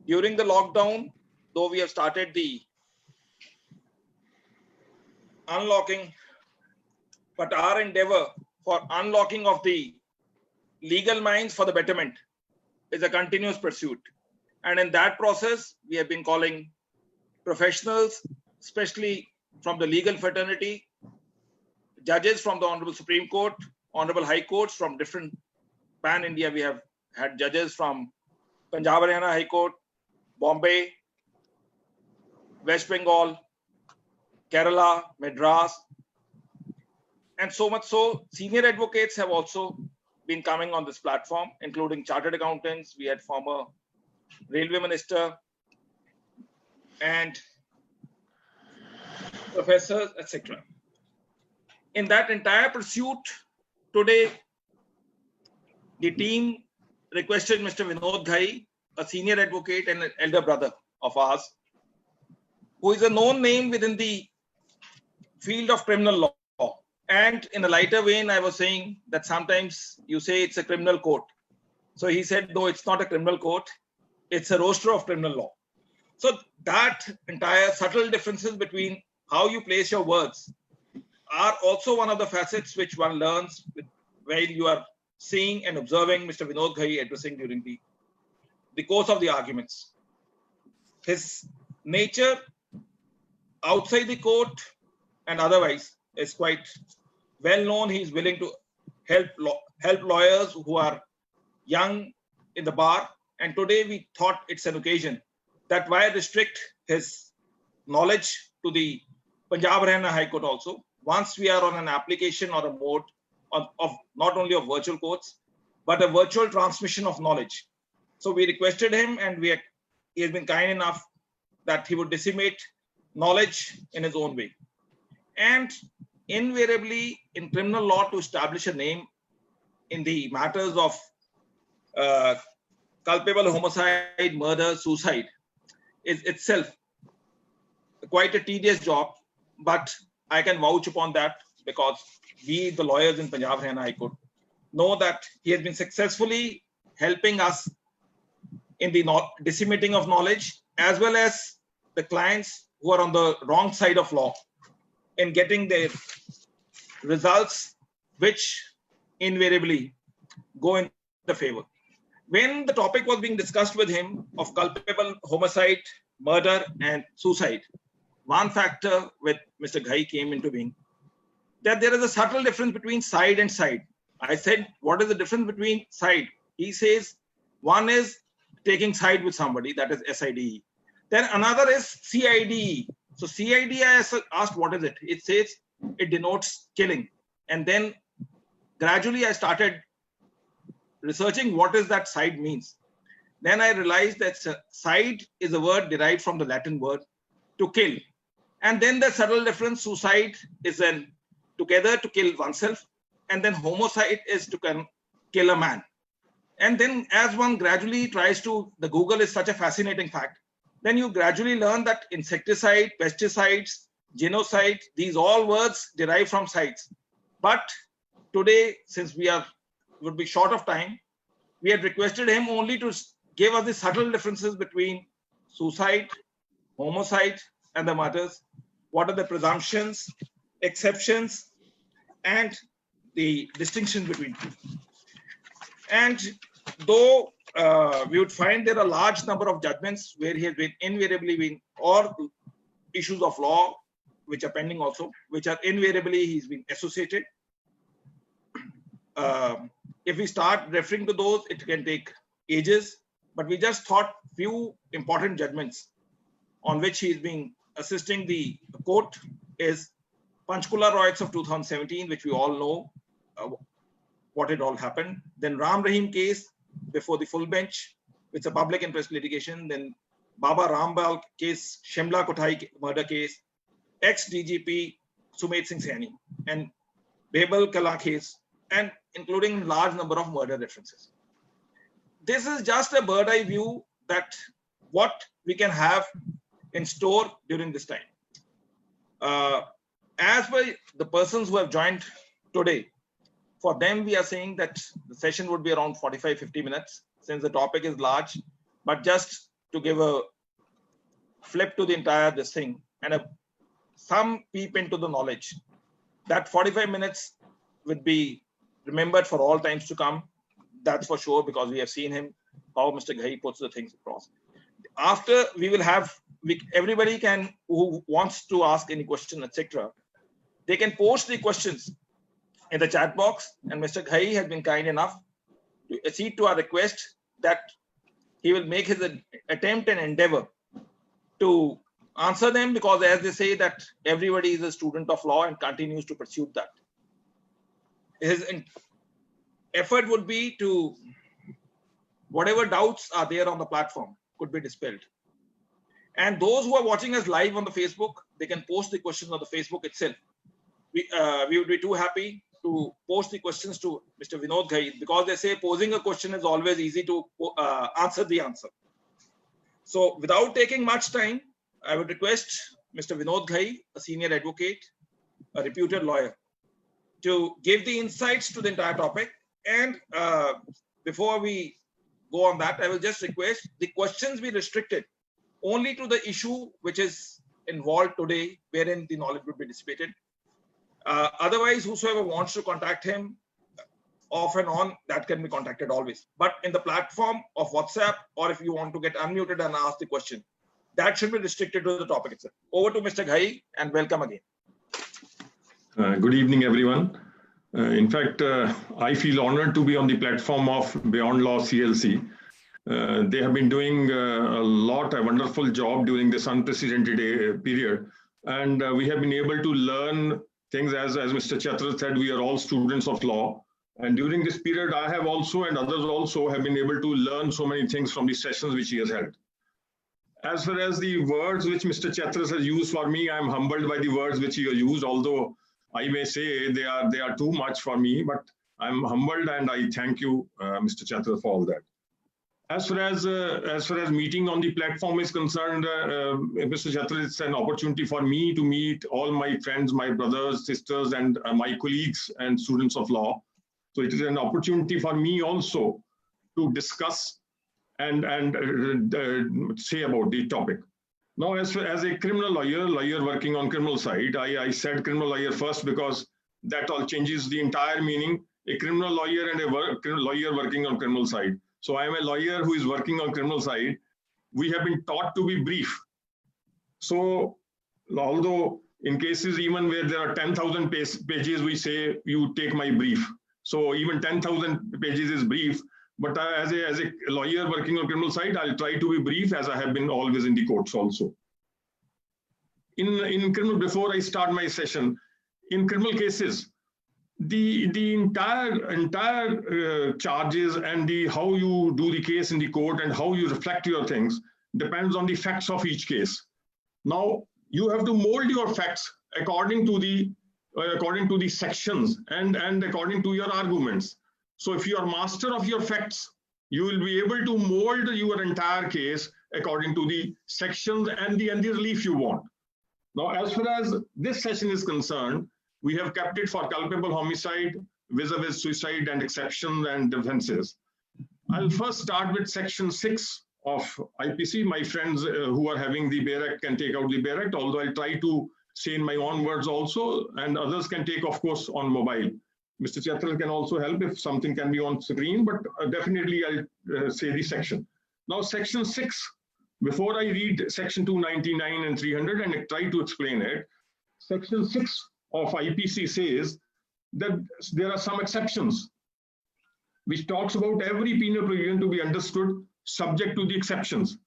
During the lockdown, though we have started the unlocking, but our endeavor for unlocking of the legal minds for the betterment is a continuous pursuit. And in that process, we have been calling professionals, especially from the legal fraternity, judges from the Honorable Supreme Court, Honorable High Courts from different pan India. We have had judges from Punjab Haryana High Court, Bombay, West Bengal, Kerala, Madras, and so much so, senior advocates have also been coming on this platform, including chartered accountants. We had former railway minister and professors, etc. In that entire pursuit, today, the team requested Mr. Vinod Ghai, a senior advocate and an elder brother of ours, who is a known name within the field of criminal law. And in a lighter vein, I was saying that sometimes you say it's a criminal court. So he said, no, it's not a criminal court. It's a roaster of criminal law. So that entire subtle differences between how you place your words are also one of the facets which one learns while you are seeing and observing Mr. Vinod Ghai addressing during the course of the arguments. His nature outside the court and otherwise is quite well known. He is willing to help lawyers who are young in the bar. And today we thought it's an occasion that why restrict his knowledge to the Punjab Haryana High Court also. Once we are on an application or a mode of not only of virtual courts, but a virtual transmission of knowledge. So we requested him, and he has been kind enough that he would disseminate knowledge in his own way. And invariably in criminal law, to establish a name in the matters of culpable homicide, murder, suicide is itself quite a tedious job, but I can vouch upon that because we, the lawyers in Punjab Haryana High Court, know that he has been successfully helping us in the disseminating of knowledge, as well as the clients who are on the wrong side of law in getting their results, which invariably go in the favor. When the topic was being discussed with him of culpable homicide, murder, and suicide, one factor with Mr. Ghai came into being, that there is a subtle difference between side and side. I said, what is the difference between side? He says, one is taking side with somebody, that is SIDE. Then another is CIDE. So CIDE, I asked, what is it? It says it denotes killing. And then gradually I started researching what is that side means. Then I realized that side is a word derived from the Latin word to kill. And then the subtle difference, suicide is then together to kill oneself. And then homicide is to kill a man. And then as one gradually tries to, the Google is such a fascinating fact, then you gradually learn that insecticide, pesticides, genocide, these all words derive from sides. But today, since would be short of time, we had requested him only to give us the subtle differences between suicide, homicide, and the murders. What are the presumptions, exceptions, and the distinction between them. And though we would find there are a large number of judgments where he has been invariably or issues of law which are pending also, which are invariably he's been associated. If we start referring to those, it can take ages, but we just thought few important judgments on which he is being assisting the court is Panchkula Royals of 2017, which we all know what it all happened. Then Ram Rahim case before the full bench, it's a public interest litigation. Then Baba Rambal case, Shimla Kothai murder case, ex-DGP Sumedh Singh Saini, and Babel Kala case, and including large number of murder references. This is just a bird eye view that what we can have in store during this time. As per the persons who have joined today, for them we are saying that the session would be around 45-50 minutes since the topic is large, but just to give a flip to the entire this thing and some peep into the knowledge. That 45 minutes would be remembered for all times to come. That's for sure, because we have seen him, how Mr. Ghai puts the things across. After we will have, everybody can, who wants to ask any question, etc., they can post the questions in the chat box, and Mr. Ghai has been kind enough to accede to our request that he will make his attempt and endeavor to answer them, because as they say that everybody is a student of law and continues to pursue that. His effort would be to, whatever doubts are there on the platform could be dispelled. And those who are watching us live on the Facebook, they can post the questions on the Facebook itself. We would be too happy to post the questions to Mr. Vinod Ghai, because they say posing a question is always easy to answer the answer. So without taking much time, I would request Mr. Vinod Ghai, a senior advocate, a reputed lawyer, to give the insights to the entire topic. And before we go on that, I will just request the questions be restricted only to the issue which is involved today, wherein the knowledge would be dissipated. Otherwise, whosoever wants to contact him off and on, that can be contacted always. But in the platform of WhatsApp, or if you want to get unmuted and ask the question, that should be restricted to the topic itself. Over to Mr. Ghai, and welcome again. Good evening, everyone. In fact, I feel honored to be on the platform of Beyond Law CLC. They have been doing a wonderful job during this unprecedented period. And we have been able to learn things, as Mr. Chatra said, we are all students of law. And during this period, I have also, and others also, have been able to learn so many things from the sessions which he has held. As far as the words which Mr. Chatras has used for me, I am humbled by the words which he has used, although I may say they are too much for me, but I'm humbled and I thank you, Mr. Chatras, for all that. As far as meeting on the platform is concerned, Mr. Chatras, it's an opportunity for me to meet all my friends, my brothers, sisters, and my colleagues and students of law. So it is an opportunity for me also to discuss and say about the topic. Now, as a criminal lawyer working on criminal side, I said criminal lawyer first because that all changes the entire meaning. A criminal lawyer and a lawyer working on criminal side. So I am a lawyer who is working on criminal side. We have been taught to be brief. So although in cases even where there are 10,000 pages, we say you take my brief. So even 10,000 pages is brief. But as a lawyer working on criminal side, I'll try to be brief, as I have been always in the courts also. In criminal, before I start my session, in criminal cases, the entire charges and how you do the case in the court and how you reflect your things depends on the facts of each case. Now you have to mold your facts according to the sections and according to your arguments. So if you are master of your facts, you will be able to mold your entire case according to the sections and the relief you want. Now, as far as this session is concerned, we have kept it for culpable homicide, vis-a-vis suicide, and exceptions and defenses. I'll first start with section 6 of IPC. My friends who are having the Bayer Act can take out the Bayer Act, although I'll try to say in my own words also, and others can take, of course, on mobile. Mr. Chatra can also help if something can be on screen, but definitely I'll say the section. Now, section 6, before I read section 299 and 300 and I try to explain it, section 6 of IPC says that there are some exceptions, which talks about every penal provision to be understood subject to the exceptions.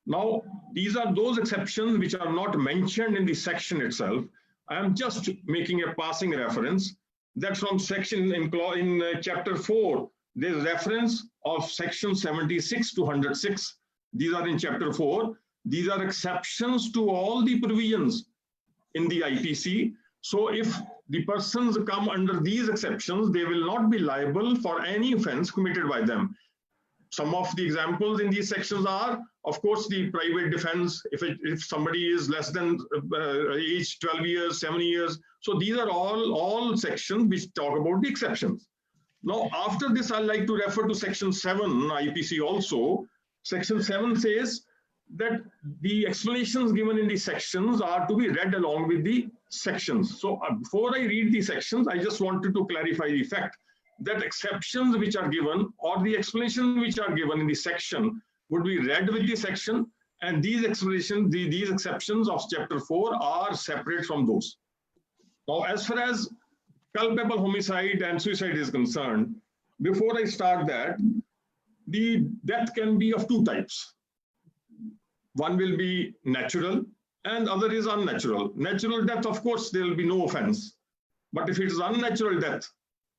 Now, these are those exceptions which are not mentioned in the section itself. I am just making a passing reference that from section in chapter 4, there's reference of section 76 to 106. These are in chapter 4. These are exceptions to all the provisions in the IPC. So if the persons come under these exceptions, they will not be liable for any offense committed by them. Some of the examples in these sections are, of course, the private defense, if somebody is less than age 12 years, 7 years. So these are all sections which talk about the exceptions. Now, after this, I'd like to refer to section 7 IPC also. Section 7 says that the explanations given in the sections are to be read along with the sections. So before I read the sections, I just wanted to clarify the fact that exceptions which are given or the explanations which are given in the section would be read with the section, and these explanations, these exceptions of chapter 4 are separate from those. Now, as far as culpable homicide and suicide is concerned, before I start that, the death can be of two types. One will be natural and other is unnatural. Natural death, of course, there will be no offense. But if it is unnatural death,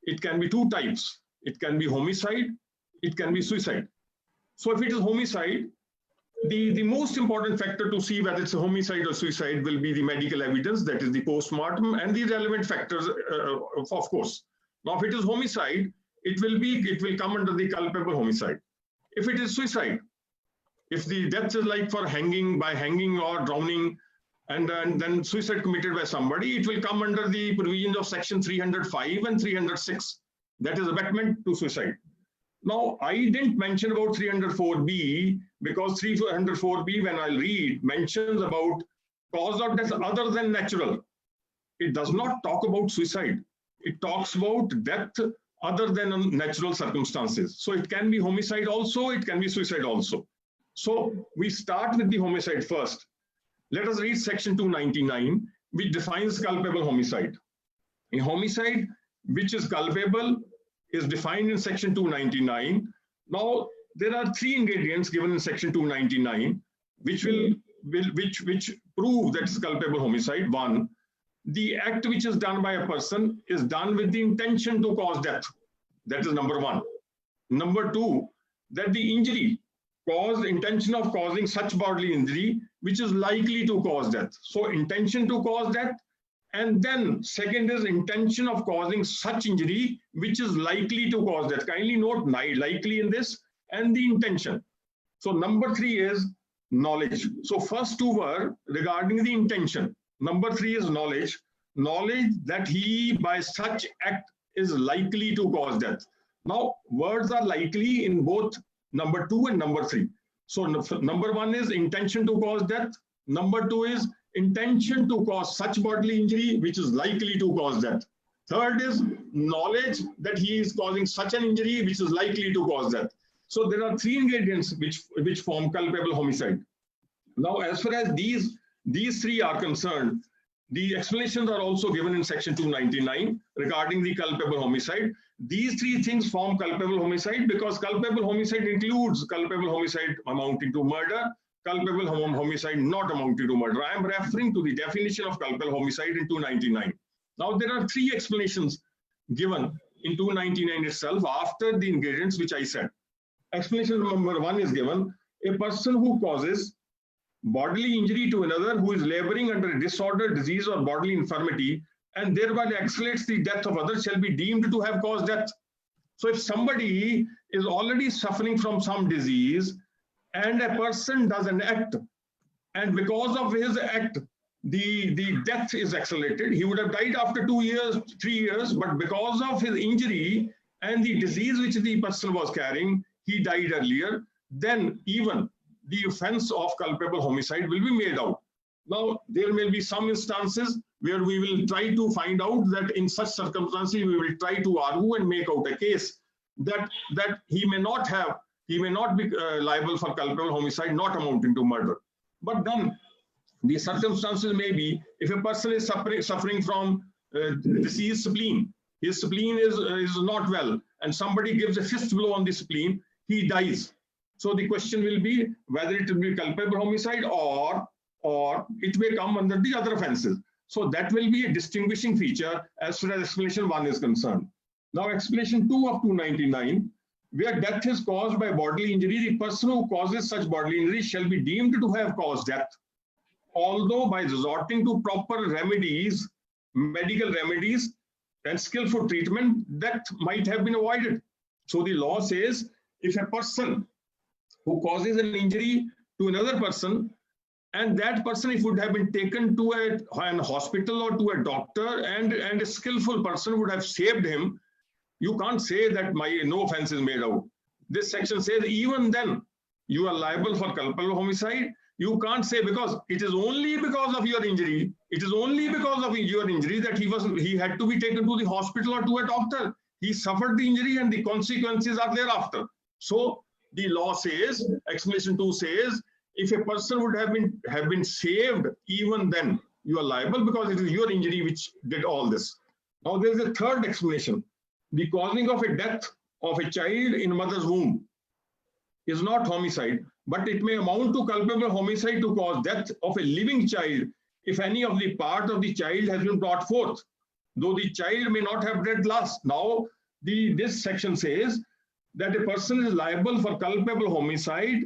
it can be two types. It can be homicide, it can be suicide. So if it is homicide, the most important factor to see whether it's a homicide or suicide will be the medical evidence, that is the postmortem, and the relevant factors, of course. Now, if it is homicide, it will come under the culpable homicide. If it is suicide, if the death is like for hanging, by hanging or drowning, and then suicide committed by somebody, it will come under the provisions of section 305 and 306. That is abetment to suicide. Now, I didn't mention about 304B because 304B, when I read, mentions about cause of death other than natural. It does not talk about suicide. It talks about death other than natural circumstances. So it can be homicide also, it can be suicide also. So we start with the homicide first. Let us read section 299, which defines culpable homicide. A homicide which is culpable is defined in section 299. Now, there are three ingredients given in section 299, which prove that it's culpable homicide. One, the act which is done by a person is done with the intention to cause death. That is number one. Number two, that the injury caused intention of causing such bodily injury which is likely to cause death. So intention to cause death, and then second is intention of causing such injury which is likely to cause death. Kindly note likely in this and the intention. So number three is knowledge. So first two were regarding the intention. Number three is knowledge. Knowledge that he by such act is likely to cause death. Now words are likely in both number two and number three. So number one is intention to cause death. Number two is intention to cause such bodily injury which is likely to cause death. Third is knowledge that he is causing such an injury which is likely to cause death. So there are three ingredients which form culpable homicide. Now, as far as these three are concerned, the explanations are also given in section 299 regarding the culpable homicide. These three things form culpable homicide because culpable homicide includes culpable homicide amounting to murder, culpable homicide not amounting to murder. I am referring to the definition of culpable homicide in 299. Now, there are three explanations given in 299 itself after the ingredients which I said. Explanation number one is given: a person who causes bodily injury to another who is laboring under a disorder, disease, or bodily infirmity, and thereby accelerates the death of others shall be deemed to have caused death. So if somebody is already suffering from some disease and a person does an act, and because of his act, the death is accelerated, he would have died after 2 years, 3 years, but because of his injury and the disease which the person was carrying, he died earlier, then even the offense of culpable homicide will be made out. Now, there may be some instances where we will try to find out that in such circumstances, we will try to argue and make out a case that he may not be liable for culpable homicide not amounting to murder. But then the circumstances may be if a person is suffering from diseased spleen, his spleen is not well, and somebody gives a fist blow on the spleen, he dies. So the question will be whether it will be culpable homicide or it may come under the other offenses. So that will be a distinguishing feature as far as explanation 1 is concerned. Now explanation 2 of 299, where death is caused by bodily injury, the person who causes such bodily injury shall be deemed to have caused death, although by resorting to proper remedies, medical remedies, and skillful treatment, death might have been avoided. So the law says if a person who causes an injury to another person, and that person, if would have been taken to an hospital or to a doctor, and a skillful person would have saved him, you can't say that no offense is made out. This section says even then, you are liable for culpable homicide. You can't say because it is only because of your injury, it is only because of your injury that he had to be taken to the hospital or to a doctor. He suffered the injury and the consequences are thereafter. So the law says, explanation 2 says, if a person would have been saved, even then you are liable because it is your injury which did all this. Now there is a third explanation. The causing of a death of a child in mother's womb is not homicide, but it may amount to culpable homicide to cause death of a living child if any of the part of the child has been brought forth, though the child may not have died last. Now, this section says that a person is liable for culpable homicide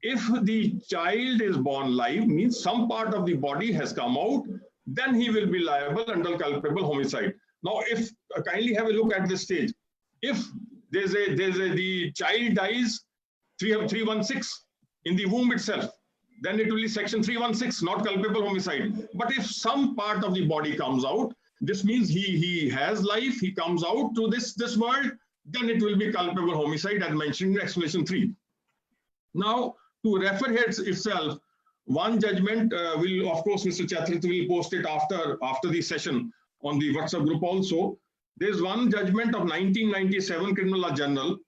if the child is born live, means some part of the body has come out, then he will be liable under culpable homicide. Now, if kindly have a look at this stage. If the child dies 316 in the womb itself, then it will be section 316, not culpable homicide. But if some part of the body comes out, this means he has life, he comes out to this world, then it will be culpable homicide as mentioned in explanation 3. Now, to refer here itself, one judgment will, of course, Mr. Chatrit will post it after the session on the WhatsApp group also. There's one judgment of 1997 Criminal Law Journal,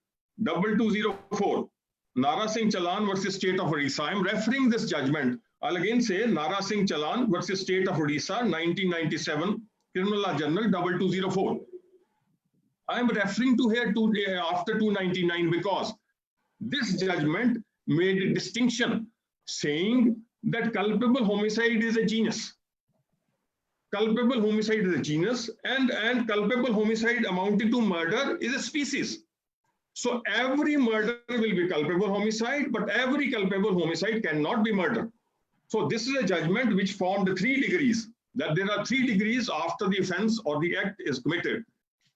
2204, Nara Singh Chalan versus State of Odisha. I'm referring this judgment. I'll again say Nara Singh Chalan versus State of Odisha, 1997 Criminal Law Journal, 2204. I'm referring to here after 299 because this judgment made a distinction saying that culpable homicide is a genus. Culpable homicide is a genus and culpable homicide amounting to murder is a species. So every murder will be culpable homicide, but every culpable homicide cannot be murder. So this is a judgment which formed 3 degrees, that there are 3 degrees after the offense or the act is committed.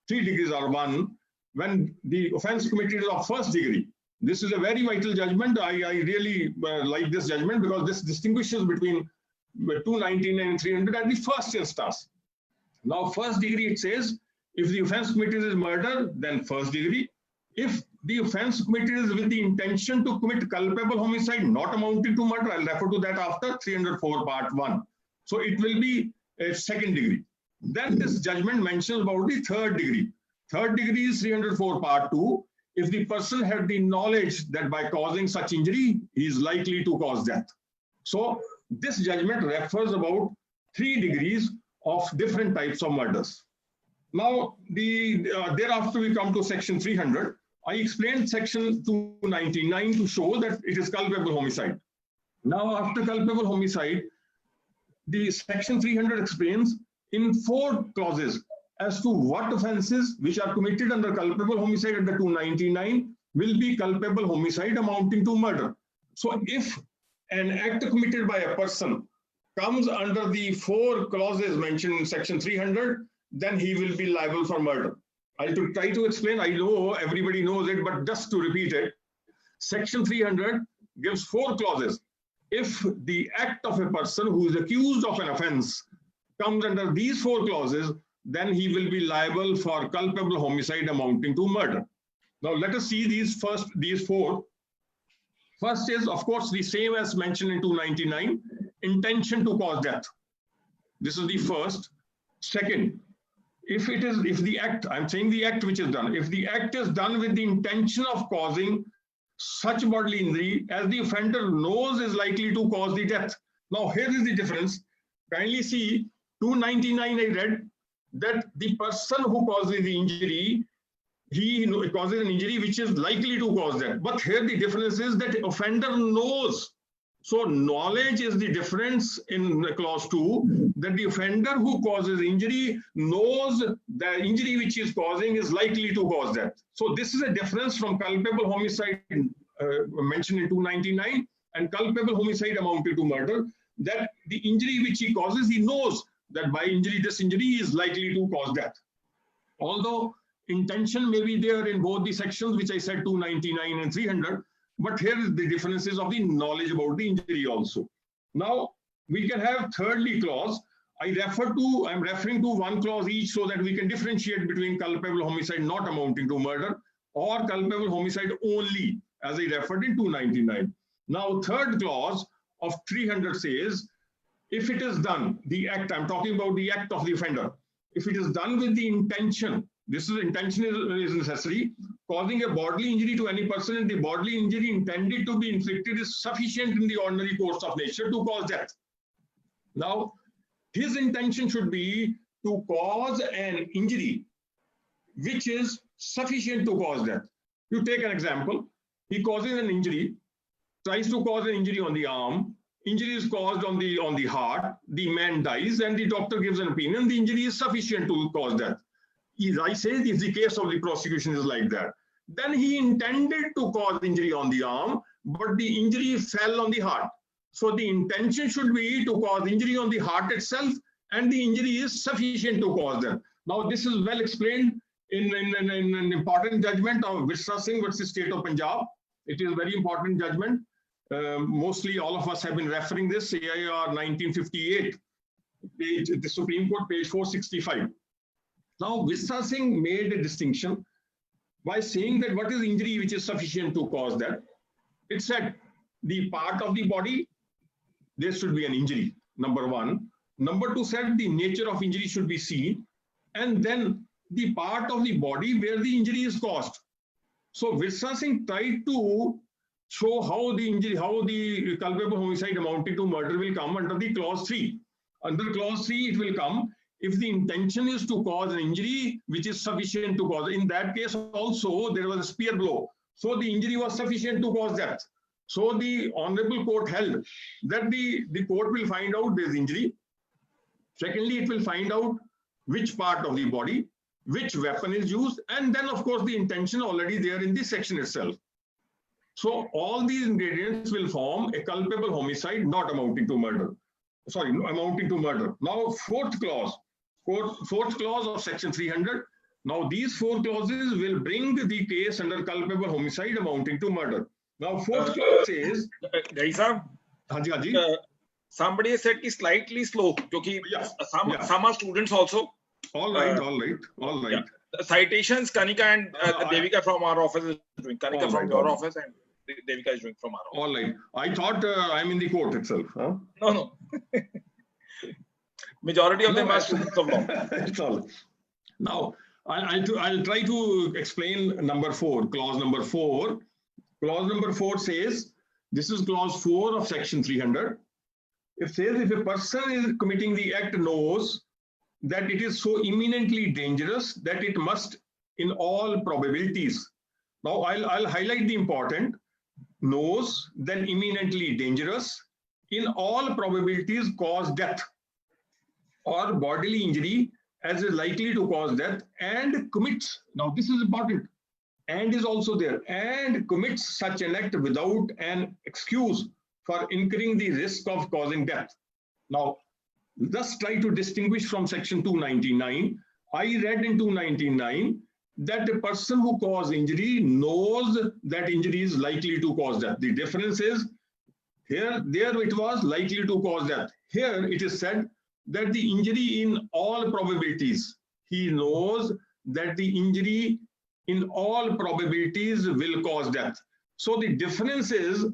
3 degrees are 1 when the offense committed is of 1st degree. This is a very vital judgment. I really like this judgment because this distinguishes between 299 and 300 at the first instance. Now, 1st degree, it says, if the offense committed is murder, then 1st degree. If the offense committed is with the intention to commit culpable homicide not amounting to murder, I'll refer to that after 304 part 1. So it will be a 2nd degree. Then this judgment mentions about the 3rd degree. 3rd degree is 304 part 2. If the person had the knowledge that by causing such injury, he is likely to cause death. So this judgment refers about 3 degrees of different types of murders. Now, thereafter we come to section 300. I explained section 299 to show that it is culpable homicide. Now, after culpable homicide, the section 300 explains in 4 clauses as to what offenses which are committed under culpable homicide under 299 will be culpable homicide amounting to murder. So if an act committed by a person comes under the 4 clauses mentioned in section 300, then he will be liable for murder. I'll try to explain. I know everybody knows it, but just to repeat it, section 300 gives 4 clauses. If the act of a person who is accused of an offense comes under these 4 clauses, then he will be liable for culpable homicide amounting to murder. Now let us see these 4. First is, of course, the same as mentioned in 299, intention to cause death. This is the first. Second, if the act, I'm saying the act which is done, if the act is done with the intention of causing such bodily injury as the offender knows is likely to cause the death. Now here is the difference. Kindly see 299 I read that the person who causes the injury, he causes an injury which is likely to cause death. But here the difference is that the offender knows. So knowledge is the difference in clause 2, that the offender who causes injury knows the injury which he is causing is likely to cause death. So this is a difference from culpable homicide mentioned in 299 and culpable homicide amounting to murder, that the injury which he causes, he knows that by this injury is likely to cause death. Although intention may be there in both the sections, which I said 299 and 300, but here is the differences of the knowledge about the injury also. Now, we can have thirdly clause. I'm referring to 1 clause each so that we can differentiate between culpable homicide not amounting to murder or culpable homicide only as I referred in 299. Now, third clause of 300 says, if it is done, the act, I'm talking about the act of the offender, if it is done with the intention, this is intention is necessary, causing a bodily injury to any person, and the bodily injury intended to be inflicted is sufficient in the ordinary course of nature to cause death. Now, his intention should be to cause an injury which is sufficient to cause death. You take an example, he causes an injury, tries to cause an injury on the arm, injury is caused on the heart, the man dies, and the doctor gives an opinion, the injury is sufficient to cause death. I say if the case of the prosecution is like that, then he intended to cause injury on the arm, but the injury fell on the heart. So the intention should be to cause injury on the heart itself, and the injury is sufficient to cause death. Now, this is well explained in an important judgment of Visra Singh versus State of Punjab. It is a very important judgment. Mostly all of us have been referring this, AIR 1958, the Supreme Court, page 465. Now, Visra Singh made a distinction by saying that what is injury which is sufficient to cause that? It said the part of the body, there should be an injury, number one. Number two said the nature of injury should be seen, and then the part of the body where the injury is caused. So Visra Singh tried to show how the injury, how the culpable homicide amounting to murder will come under the clause 3. Under clause 3, it will come if the intention is to cause an injury which is sufficient to cause. In that case also, there was a spear blow. So the injury was sufficient to cause death. So the Honorable Court held that the court will find out there is injury. Secondly, it will find out which part of the body, which weapon is used, and then of course the intention already there in the section itself. So all these ingredients will form a culpable homicide not amounting to murder. Sorry, amounting to murder. Now, fourth clause of section 300. Now, these four clauses will bring the case under culpable homicide amounting to murder. Now, fourth clause says, somebody said it's slightly slow, because some are students also. All right. Yeah. The citations, Kanika and Devika from our office is doing. Kanika from your office and Devika is doing from our office. All right. I thought I'm in the court itself. Huh? No. Majority of them are students of law. It's all. Now, I'll try to explain number 4, clause number 4. Clause number 4 says, this is clause 4 of section 300. It says if a person is committing the act knows that it is so imminently dangerous that it must, in all probabilities. Now, I'll highlight the important. Knows that imminently dangerous, in all probabilities cause death or bodily injury as is likely to cause death, and commits. Now, this is important. And is also there. And commits such an act without an excuse for incurring the risk of causing death. Now, let's try to distinguish from section 299. I read in 299 that a person who causes injury knows that injury is likely to cause death. The difference is there it was likely to cause death. Here it is said that the injury in all probabilities, he knows that the injury in all probabilities will cause death. So the difference is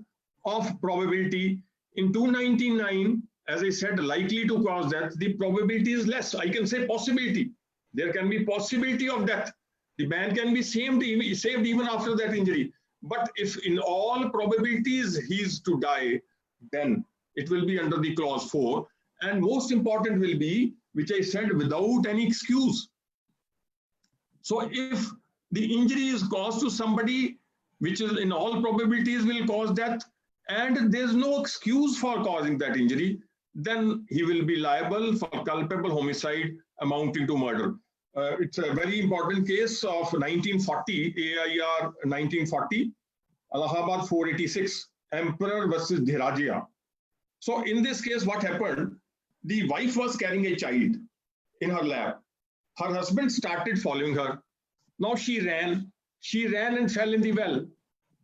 of probability. In 299, as I said, likely to cause death, the probability is less. I can say possibility. There can be possibility of death. The man can be saved even after that injury. But if in all probabilities he is to die, then it will be under the clause 4. And most important will be, which I said, without any excuse. So if the injury is caused to somebody, which is in all probabilities will cause death, and there's no excuse for causing that injury, then he will be liable for culpable homicide amounting to murder. It's a very important case of 1940, AIR 1940, Allahabad 486, Emperor versus Dhirajia. So in this case, what happened? The wife was carrying a child in her lap. Her husband started following her. Now she ran and fell in the well.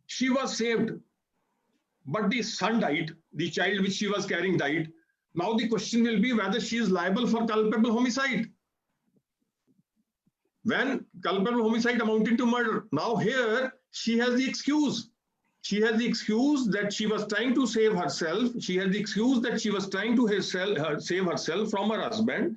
She was saved, but the son died. The child which she was carrying died. Now the question will be whether she is liable for culpable homicide. When culpable homicide amounting to murder. Now here she has the excuse. She has the excuse that she was trying to save herself. She has the excuse that she was trying to save herself from her husband.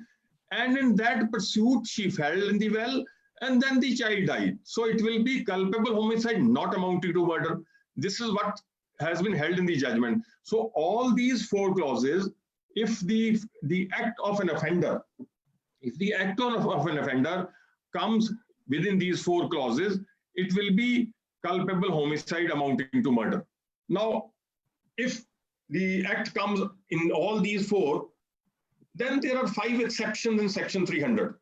And in that pursuit, she fell in the well, and then the child died. So it will be culpable homicide, not amounting to murder. This is what has been held in the judgment. So all these four clauses, if the act of an offender, comes within these four clauses, it will be culpable homicide amounting to murder. Now, if the act comes in all these four, then there are 5 exceptions in section 300.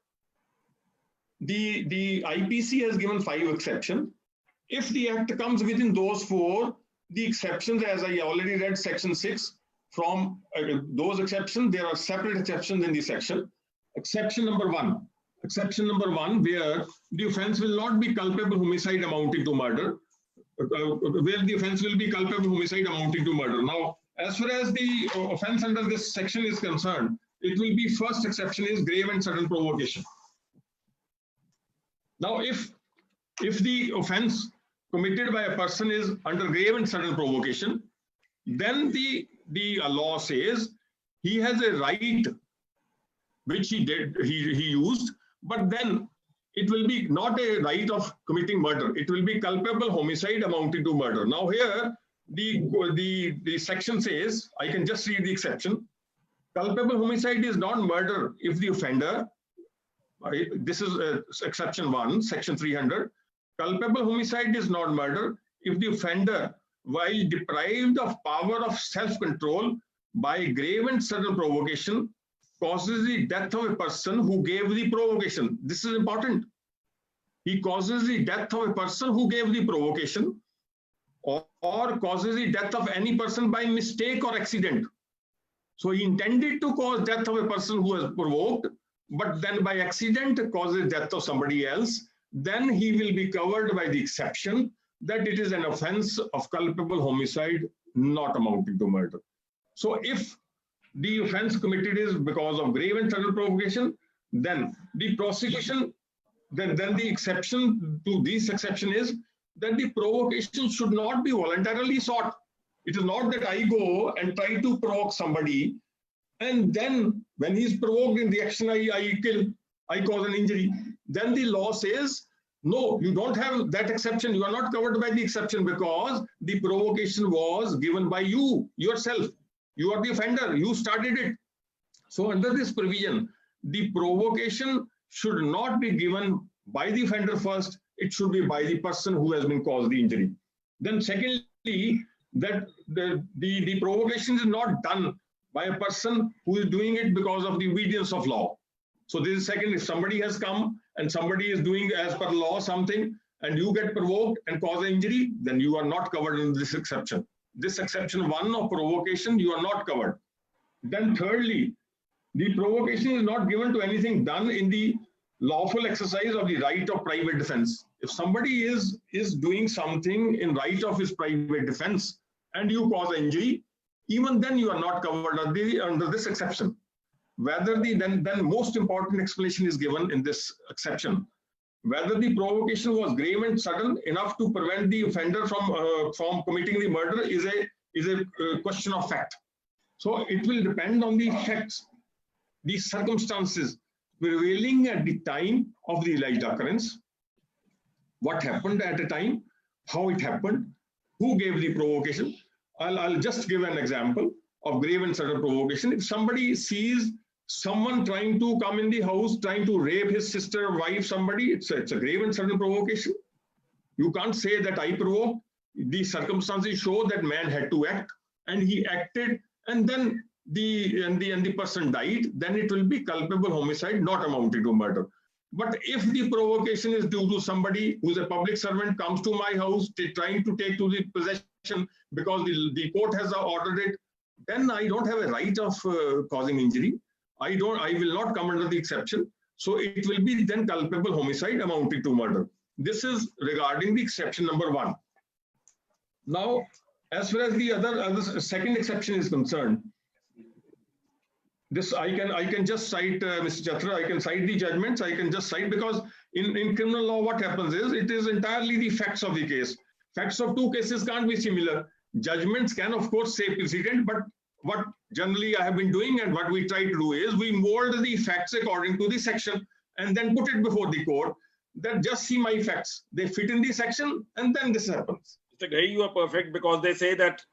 The IPC has given 5 exceptions. If the act comes within those 4, the exceptions, as I already read section 6, from those exceptions, there are separate exceptions in the section. Exception number 1, where the offense will not be culpable homicide amounting to murder, where the offense will be culpable homicide amounting to murder. Now, as far as the offense under this section is concerned, it will be first exception is grave and sudden provocation. Now, if the offense committed by a person is under grave and sudden provocation, then the law says he has a right which he used, but then it will be not a right of committing murder. It will be culpable homicide amounting to murder. Now here, the section says, I can just read the exception. Culpable homicide is not murder if the offender, this is exception 1, section 300. Culpable homicide is not murder if the offender, while deprived of power of self-control by grave and sudden provocation, causes the death of a person who gave the provocation. This is important. He causes the death of a person who gave the provocation, or causes the death of any person by mistake or accident. So he intended to cause death of a person who has provoked, but then by accident causes death of somebody else. Then he will be covered by the exception that it is an offense of culpable homicide not amounting to murder. So if the offense committed is because of grave and sudden provocation, then the prosecution, then the exception to this exception is that the provocation should not be voluntarily sought. It is not that I go and try to provoke somebody, and then when he is provoked in the action, I kill, I cause an injury. Then the law says, no, you don't have that exception. You are not covered by the exception because the provocation was given by you yourself. You are the offender. You started it. So under this provision, the provocation should not be given by the offender first. It should be by the person who has been caused the injury. Then secondly, that the provocation is not done by a person who is doing it because of the obedience of law. So this is second, if somebody has come and somebody is doing as per law something and you get provoked and cause an injury, then you are not covered in this exception. This exception 1 of provocation, you are not covered. Then thirdly, the provocation is not given to anything done in the lawful exercise of the right of private defense. If somebody is doing something in right of his private defense and you cause an injury, even then you are not covered under this exception. Whether then most important explanation is given in this exception. Whether the provocation was grave and sudden enough to prevent the offender from committing the murder is a question of fact. So it will depend on the facts, the circumstances prevailing at the time of the alleged occurrence, what happened at the time, how it happened, who gave the provocation. I'll just give an example of grave and sudden provocation. If somebody sees someone trying to come in the house, trying to rape his sister, wife, somebody, it's a grave and sudden provocation. You can't say that I provoked. The circumstances show that man had to act, and he acted, and then the person died. Then it will be culpable homicide, not amounting to murder. But if the provocation is due to somebody who's a public servant, comes to my house trying to take to the possession because the court has ordered it, then I don't have a right of causing injury. I will not come under the exception. So it will be then culpable homicide amounting to murder. This is regarding the exception number 1. Now, as far as the other second exception is concerned, this I can just cite Mr. Chatra. I can cite the judgments. I can just cite, because in criminal law what happens is it is entirely the facts of the case. Facts of two cases can't be similar. Judgments can, of course, say precedent, but what generally I have been doing and what we try to do is we mold the facts according to the section and then put it before the court that just see my facts. They fit in the section and then this happens. Mr. Ghai, you are perfect because they say that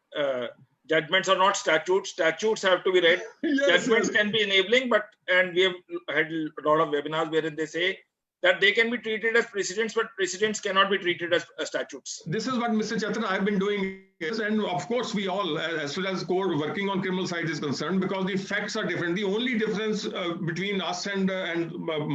judgments are not statutes. Statutes have to be read. Yes, Judgments yes. can be enabling, and we have had a lot of webinars wherein they say that they can be treated as precedents, but precedents cannot be treated as statutes. This is what Mr. Chatra I have been doing, and of course we all, as far as court working on criminal side is concerned, because the facts are different. The only difference between us and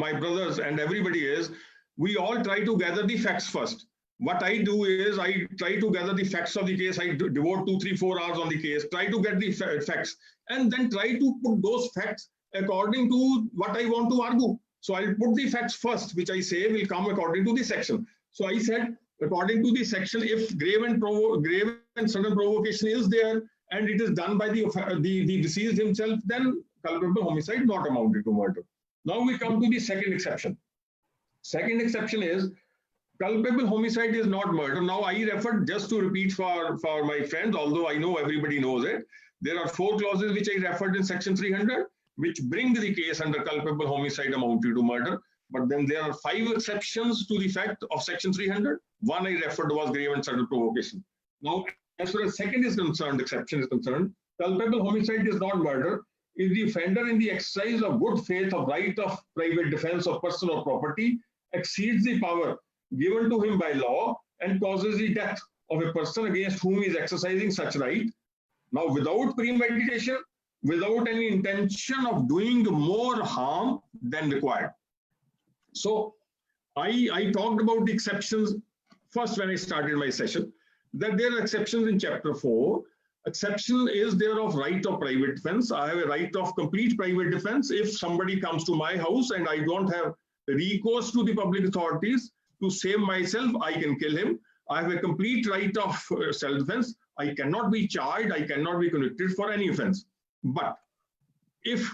my brothers and everybody is we all try to gather the facts first. What I do is I try to gather the facts of the case. I devote 2, 3, 4 hours on the case, try to get the facts, and then try to put those facts according to what I want to argue. So I'll put the facts first, which I say will come according to the section. So I said, according to the section, if grave and sudden provocation is there and it is done by the deceased himself, then culpable homicide not amounting to murder. Now we come to the second exception. Second exception is culpable homicide is not murder. Now I referred, just to repeat for my friends, although I know everybody knows it, there are 4 clauses which I referred in section 300. Which bring the case under culpable homicide amounting to murder. But then there are 5 exceptions to the fact of section 300. One I referred was grave and sudden provocation. Now, as far as second is concerned, exception is concerned, culpable homicide is not murder if the offender in the exercise of good faith of right of private defense of person or property exceeds the power given to him by law and causes the death of a person against whom he is exercising such right. Now, without premeditation, without any intention of doing more harm than required. So I talked about the exceptions first when I started my session, that there are exceptions in chapter 4. Exception is there of right of private defense. I have a right of complete private defense. If somebody comes to my house and I don't have recourse to the public authorities to save myself, I can kill him. I have a complete right of self-defense. I cannot be charged. I cannot be convicted for any offense. But if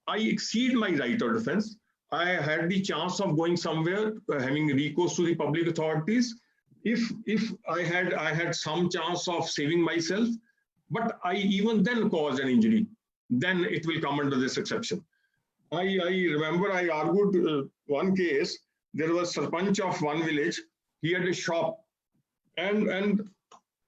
I exceed my right of defense, I had the chance of going somewhere, having recourse to the public authorities. If I had some chance of saving myself, but I even then caused an injury, then it will come under this exception. I remember I argued one case. There was a sarpanch of one village. He had a shop, and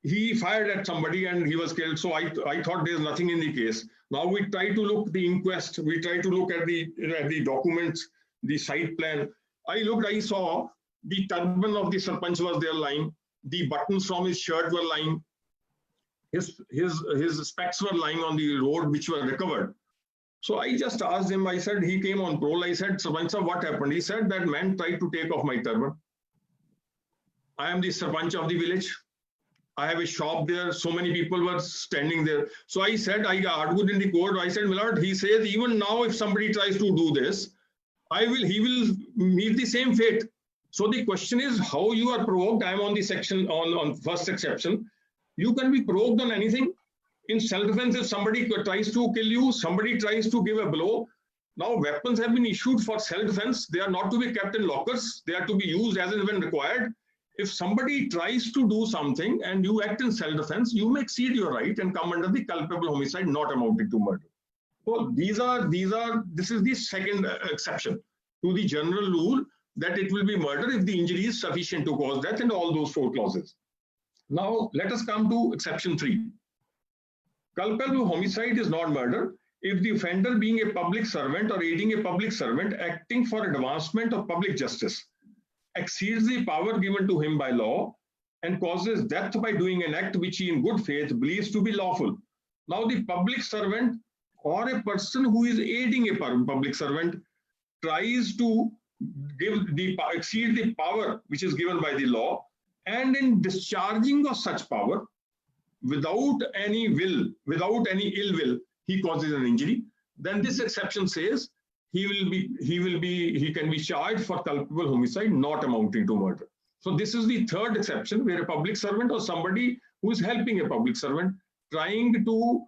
he fired at somebody and he was killed. So I thought there's nothing in the case. Now we try to look at the inquest. We try to look at the documents, the site plan. I saw the turban of the sarpanch was there lying. The buttons from his shirt were lying. His specs were lying on the road, which were recovered. So I just asked him, I said, he came on parole. I said, Sarpanch sir, what happened? He said, that man tried to take off my turban. I am the sarpanch of the village. I have a shop there. So many people were standing there. So I said, I argued in the court. I said, my lord, he says, even now, if somebody tries to do this, he will meet the same fate. So the question is how you are provoked. I am on the section on first exception. You can be provoked on anything. In self-defense, if somebody tries to kill you, somebody tries to give a blow. Now weapons have been issued for self-defense. They are not to be kept in lockers. They are to be used as and when required. If somebody tries to do something and you act in self-defense, you may exceed your right and come under the culpable homicide not amounting to murder. So this is the second exception to the general rule that it will be murder if the injury is sufficient to cause death and all those 4 clauses. Now let us come to exception 3. Culpable homicide is not murder if the offender being a public servant or aiding a public servant acting for advancement of public justice exceeds the power given to him by law and causes death by doing an act which he in good faith believes to be lawful. Now the public servant or a person who is aiding a public servant tries to exceed the power which is given by the law, and in discharging of such power without any ill will, he causes an injury, then this exception says he can be charged for culpable homicide not amounting to murder. So this is the third exception where a public servant or somebody who is helping a public servant trying to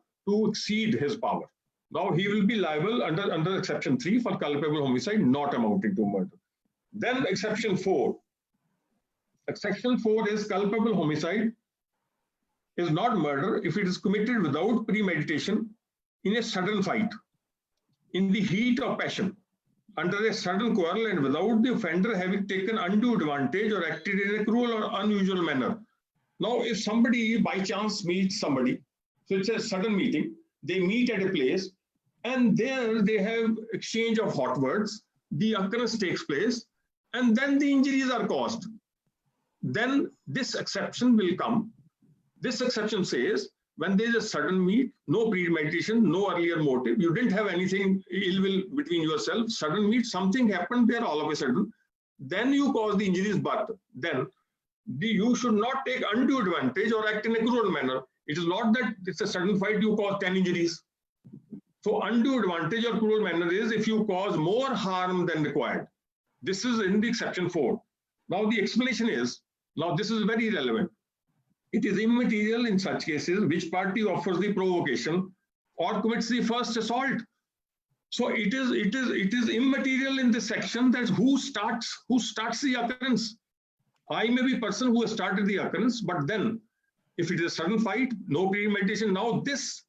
exceed his power. Now he will be liable under exception 3 for culpable homicide not amounting to murder. Then exception 4. Section 4 is culpable homicide is not murder if it is committed without premeditation in a sudden fight, in the heat of passion, under a sudden quarrel, and without the offender having taken undue advantage or acted in a cruel or unusual manner. Now, if somebody by chance meets somebody, so it's a sudden meeting, they meet at a place, and there they have exchange of hot words, the occurrence takes place, and then the injuries are caused. Then this exception will come. This exception says, when there is a sudden meet, no premeditation, no earlier motive, you didn't have anything ill will between yourself, sudden meet, something happened there all of a sudden, then you cause the injuries, but then you should not take undue advantage or act in a cruel manner. It is not that it's a sudden fight, you cause 10 injuries. So undue advantage or cruel manner is if you cause more harm than required. This is in the exception 4. Now the explanation is, now this is very relevant. It is immaterial in such cases which party offers the provocation or commits the first assault. So it is immaterial in this section that who starts the occurrence. I may be person who has started the occurrence, but then if it is a sudden fight, no premeditation, now this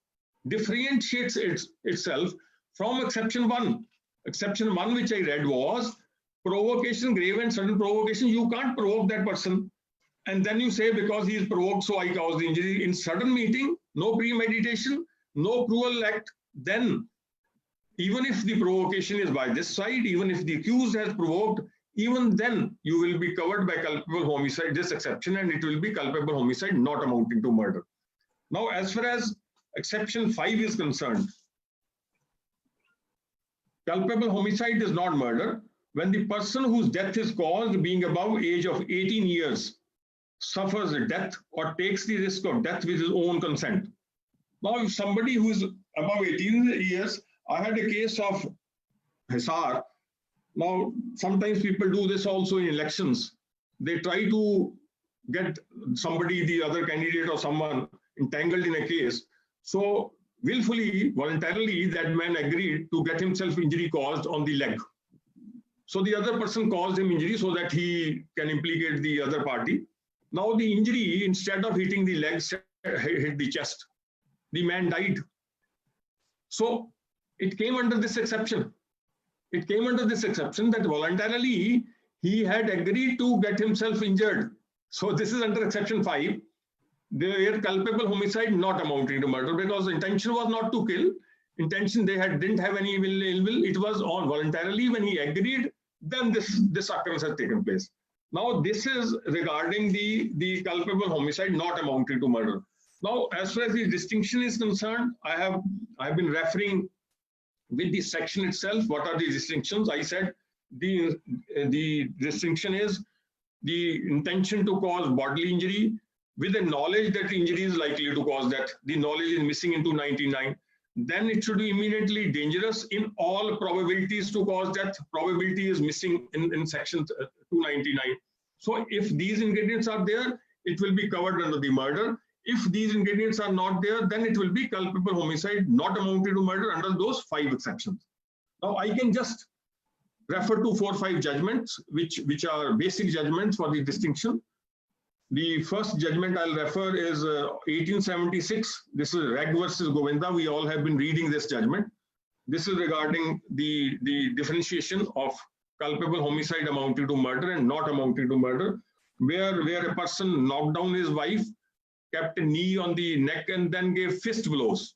differentiates itself from exception 1. Exception 1, which I read, was provocation, grave and sudden provocation. You can't provoke that person. And then you say, because he is provoked, so I caused the injury. In sudden meeting, no premeditation, no cruel act, then even if the provocation is by this side, even if the accused has provoked, even then you will be covered by culpable homicide, this exception, and it will be culpable homicide not amounting to murder. Now, as far as exception 5 is concerned, culpable homicide is not murder when the person whose death is caused, being above age of 18 years, suffers a death or takes the risk of death with his own consent. Now, if somebody who is above 18 years, I had a case of Hisar. Now, sometimes people do this also in elections. They try to get somebody, the other candidate or someone, entangled in a case. So willfully, voluntarily, that man agreed to get himself injury caused on the leg. So the other person caused him injury so that he can implicate the other party. Now the injury, instead of hitting the legs, hit the chest. The man died. So it came under this exception. It came under this exception that voluntarily he had agreed to get himself injured. So this is under exception 5. Their culpable homicide not amounting to murder, because intention was not to kill. Intention, they didn't have any ill will. It was on voluntarily. When he agreed, then this occurrence has taken place. Now this is regarding the culpable homicide not amounting to murder. Now, as far as the distinction is concerned, I have been referring with the section itself. What are the distinctions? I said the distinction is the intention to cause bodily injury with the knowledge that injury is likely to cause death. The knowledge is missing in 299. Then it should be immediately dangerous in all probabilities to cause death. Probability is missing in section 299. So if these ingredients are there, it will be covered under the murder. If these ingredients are not there, then it will be culpable homicide not amounting to murder under those 5 exceptions. Now I can just refer to 4 or 5 judgments, which are basic judgments for the distinction. The first judgment I'll refer is 1876. This is Reg versus Govinda. We all have been reading this judgment. This is regarding the differentiation of culpable homicide amounting to murder and not amounting to murder, where a person knocked down his wife, kept a knee on the neck, and then gave fist blows.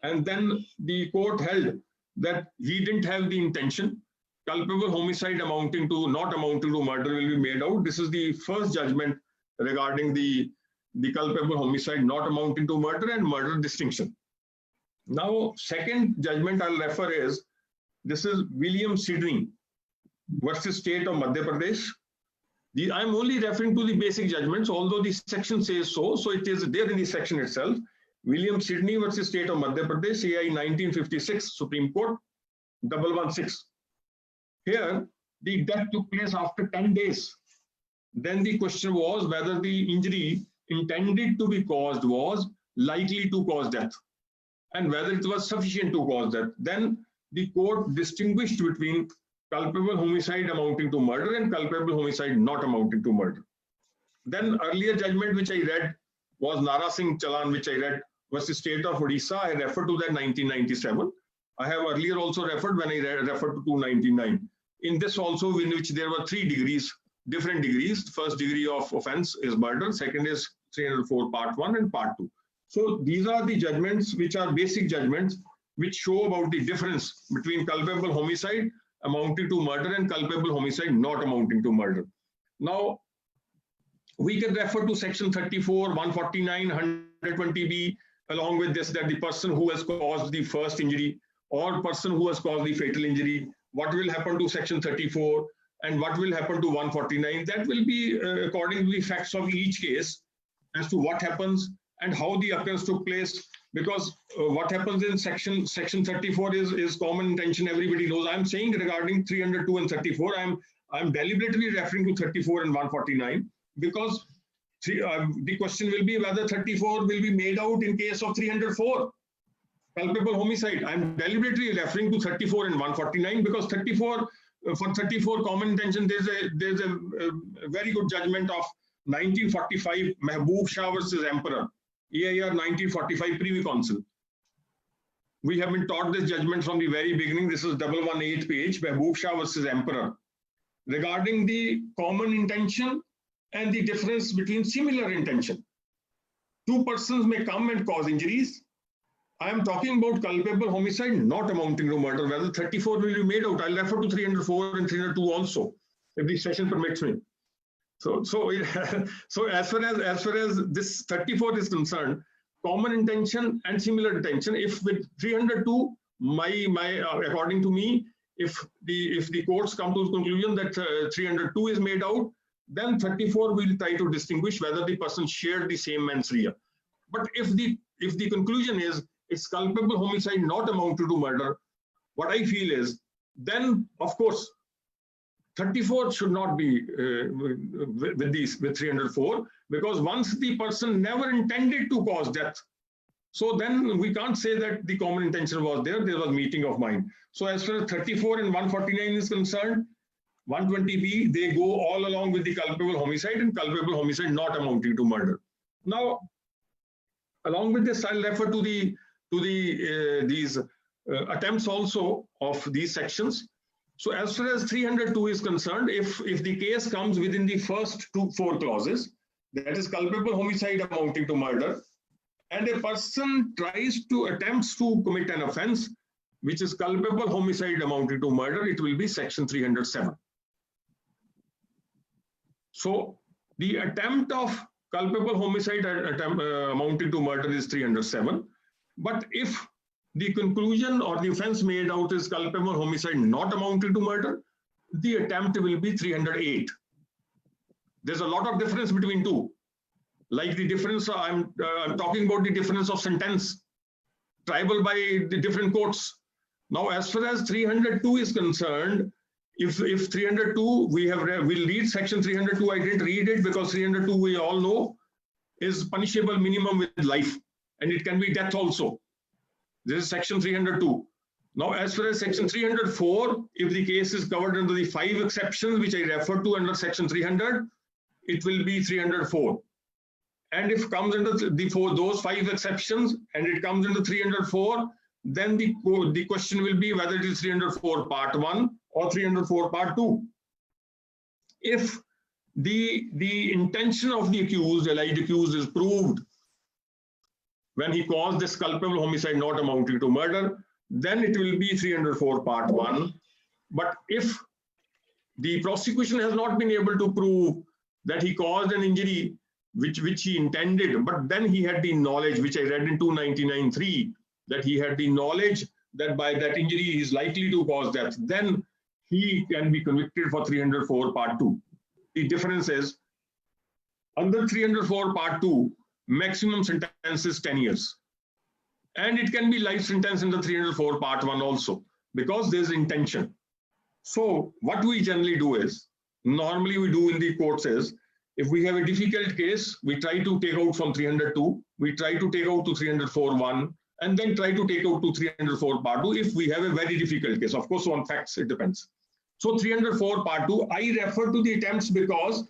And then the court held that he didn't have the intention. Culpable homicide amounting to not amounting to murder will be made out. This is the first judgment regarding the culpable homicide not amounting to murder and murder distinction. Now, second judgment I'll refer is, this is William Sidney versus State of Madhya Pradesh. I'm only referring to the basic judgments, although the section says so it is there in the section itself. William Sidney versus State of Madhya Pradesh, AI 1956, Supreme Court, 116. Here, the death took place after 10 days. Then the question was whether the injury intended to be caused was likely to cause death and whether it was sufficient to cause death. Then the court distinguished between culpable homicide amounting to murder and culpable homicide not amounting to murder. Then earlier judgment which I read was Nara Singh Chalan, which I read was the state of Odisha. I referred to that 1997. I have earlier also referred when I referred to 299. In this also, in which there were 3 degrees, different degrees. The first degree of offense is murder. Second is 304 part 1 and part 2. So these are the judgments which are basic judgments which show about the difference between culpable homicide amounting to murder and culpable homicide not amounting to murder. Now, we can refer to section 34, 149, 120B, along with this, that the person who has caused the first injury or person who has caused the fatal injury, what will happen to section 34 and what will happen to 149. That will be according to the facts of each case as to what happens and how the occurrence took place. Because what happens in section 34 is common intention, everybody knows. I'm saying regarding 302 and 34, I'm deliberately referring to 34 and 149 because the question will be whether 34 will be made out in case of 304, culpable homicide. I'm deliberately referring to 34 and 149 because 34, for 34 common intention, there's a very good judgment of 1945 Mehboob Shah versus Emperor, EIR 1945 Privy Council. We have been taught this judgment from the very beginning. This is 118 page, Mehboob Shah versus Emperor, regarding the common intention and the difference between similar intention. 2 persons may come and cause injuries. I am talking about culpable homicide not amounting to murder, whether 34 will be made out. I'll refer to 304 and 302 also, if the session permits me. So as far as this 34 is concerned, common intention and similar intention, if with 302, according to me, if the courts come to the conclusion that 302 is made out, then 34 will try to distinguish whether the person shared the same mens rea. But if the conclusion is it's culpable homicide not amounted to murder, what I feel is then of course 34 should not be with 304, because once the person never intended to cause death, so then we can't say that the common intention was there was meeting of mind. So as far as 34 and 149 is concerned, 120B, they go all along with the culpable homicide and culpable homicide not amounting to murder. Now, along with this, I'll refer to these attempts also of these sections. So as far as 302 is concerned, if the case comes within the first 4 clauses, that is culpable homicide amounting to murder, and a person attempts to commit an offense which is culpable homicide amounting to murder, it will be section 307. So the attempt of culpable homicide amounting to murder is 307. But if the conclusion or the offense made out is culpable homicide not amounting to murder, the attempt will be 308. There's a lot of difference between 2. Like the difference, I'm talking about the difference of sentence, tribal by the different courts. Now, as far as 302 is concerned, if 302, we'll read section 302. I didn't read it because 302, we all know, is punishable minimum with life, and it can be death also. This is section 302. Now, as far as section 304, if the case is covered under the 5 exceptions, which I referred to under section 300, it will be 304. And if it comes under those 5 exceptions and it comes into 304, then the question will be whether it is 304 part 1 or 304 part 2. If the intention of the alleged accused is proved when he caused this culpable homicide not amounting to murder, then it will be 304 part 1. But if the prosecution has not been able to prove that he caused an injury which he intended, but then he had the knowledge, which I read in 299(3), that he had the knowledge that by that injury he is likely to cause death, then he can be convicted for 304 part 2. The difference is, under 304 part 2, maximum sentence is 10 years. And it can be life sentence in the 304 part 1 also, because there's intention. So what we generally do is, normally we do in the courts is, if we have a difficult case, we try to take out from 302, we try to take out to 304(1), and then try to take out to 304 part 2 if we have a very difficult case. Of course, on facts, it depends. So 304 part 2, I refer to the attempts because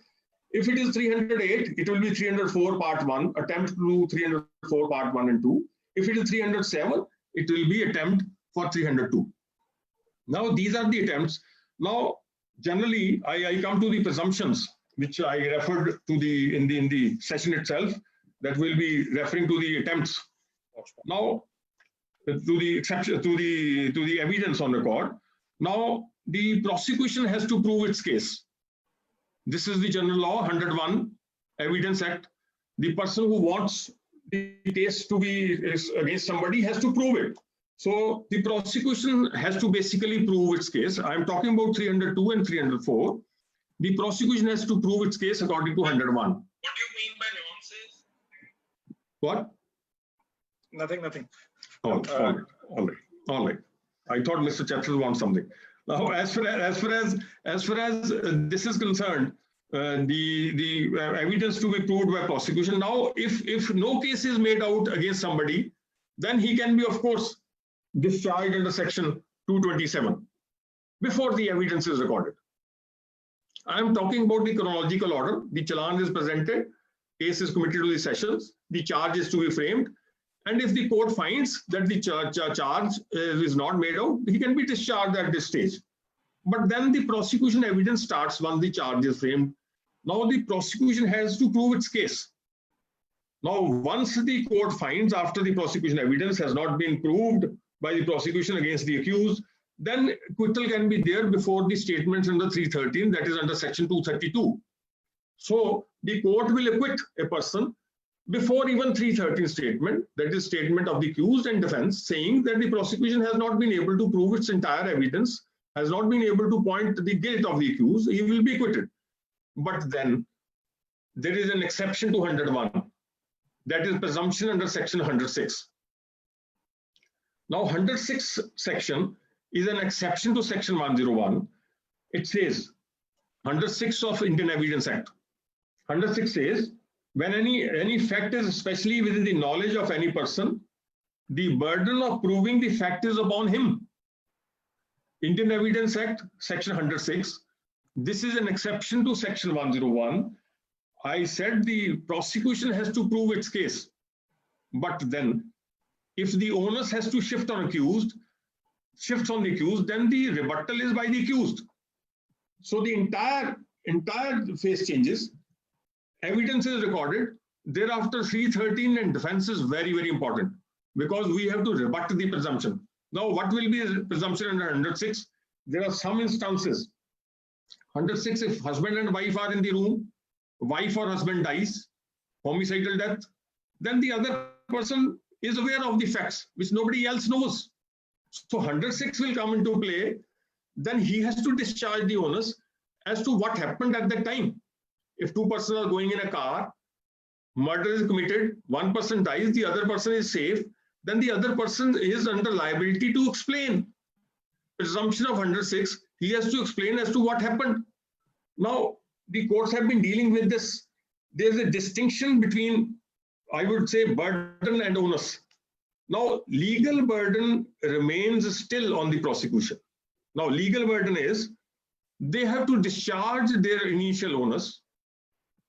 If it is 308, it will be 304 part 1, attempt to do 304 part 1 and 2. If it is 307, it will be attempt for 302. Now, these are the attempts. Now, generally, I come to the presumptions, which I referred to in the session itself, that will be referring to the attempts. Now, to the exception, to the evidence on record. Now, the prosecution has to prove its case. This is the general law, 101 Evidence Act. The person who wants the case to be against somebody has to prove it. So the prosecution has to basically prove its case. I'm talking about 302 and 304. The prosecution has to prove its case according to 101. What do you mean by nuances? What? Nothing. All right. I thought Mr. Chathal wants something. Now, as far as this is concerned, the evidence to be proved by prosecution. Now, if no case is made out against somebody, then he can be, of course, discharged under section 227 before the evidence is recorded. I am talking about the chronological order. The challan is presented, case is committed to the sessions, the charge is to be framed, and if the court finds that the charge is not made out, he can be discharged at this stage. But then the prosecution evidence starts once the charge is framed. Now the prosecution has to prove its case. Now, once the court finds after the prosecution evidence has not been proved by the prosecution against the accused, then acquittal can be there before the statements under 313, that is under section 232. So the court will acquit a person before even 313 statement, that is statement of the accused and defense, saying that the prosecution has not been able to prove its entire evidence, has not been able to point to the guilt of the accused, he will be acquitted. But then there is an exception to 101, that is presumption under section 106. Now 106 section is an exception to section 101. It says 106 of Indian Evidence Act. 106 says, when any fact is especially within the knowledge of any person, the burden of proving the fact is upon him. Indian Evidence Act, section 106. This is an exception to section 101. I said the prosecution has to prove its case. But then, if the onus has to shift on the accused, then the rebuttal is by the accused. So the entire phase changes. Evidence is recorded. Thereafter, 313 and defense is very, very important because we have to rebut the presumption. Now, what will be the presumption under 106? There are some instances. 106, if husband and wife are in the room, wife or husband dies, homicidal death, then the other person is aware of the facts, which nobody else knows. So 106 will come into play. Then he has to discharge the onus as to what happened at that time. If two persons are going in a car, murder is committed, one person dies, the other person is safe, then the other person is under liability to explain. Presumption of 106, he has to explain as to what happened. Now, the courts have been dealing with this. There's a distinction between, I would say, burden and onus. Now, legal burden remains still on the prosecution. Now, legal burden is, they have to discharge their initial onus.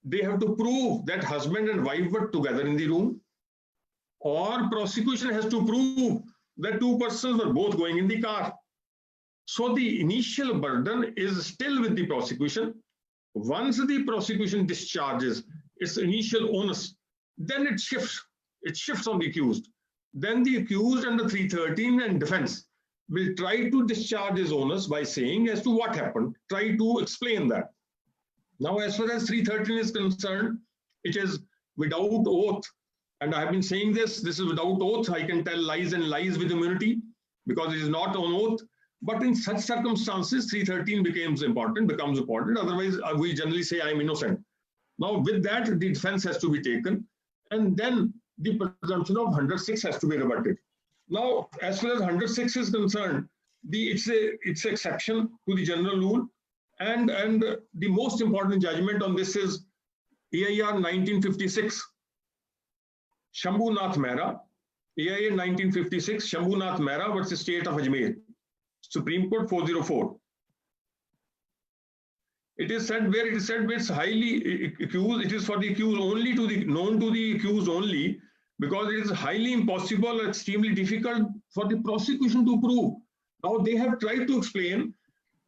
They have to prove that husband and wife were together in the room, or prosecution has to prove that two persons were both going in the car. So the initial burden is still with the prosecution. Once the prosecution discharges its initial onus, then it shifts on the accused. Then the accused under 313 and defense will try to discharge his onus by saying as to what happened, try to explain that. Now, as far as 313 is concerned, it is without oath. And I have been saying this is without oath. I can tell lies and lies with immunity because it is not on oath. But in such circumstances, 313 becomes important. Otherwise, we generally say I'm innocent. Now, with that, the defense has to be taken. And then the presumption of 106 has to be rebutted. Now, as far as 106 is concerned, it's an exception to the general rule. And the most important judgment on this is AIR 1956, Shambhunath Mehra, AIR 1956, Shambhunath Mehra versus State of Ajmer, Supreme Court 404. It is said where it is said it's highly accused, it is for the accused only to the known to the accused only, because it is highly impossible or extremely difficult for the prosecution to prove. Now they have tried to explain,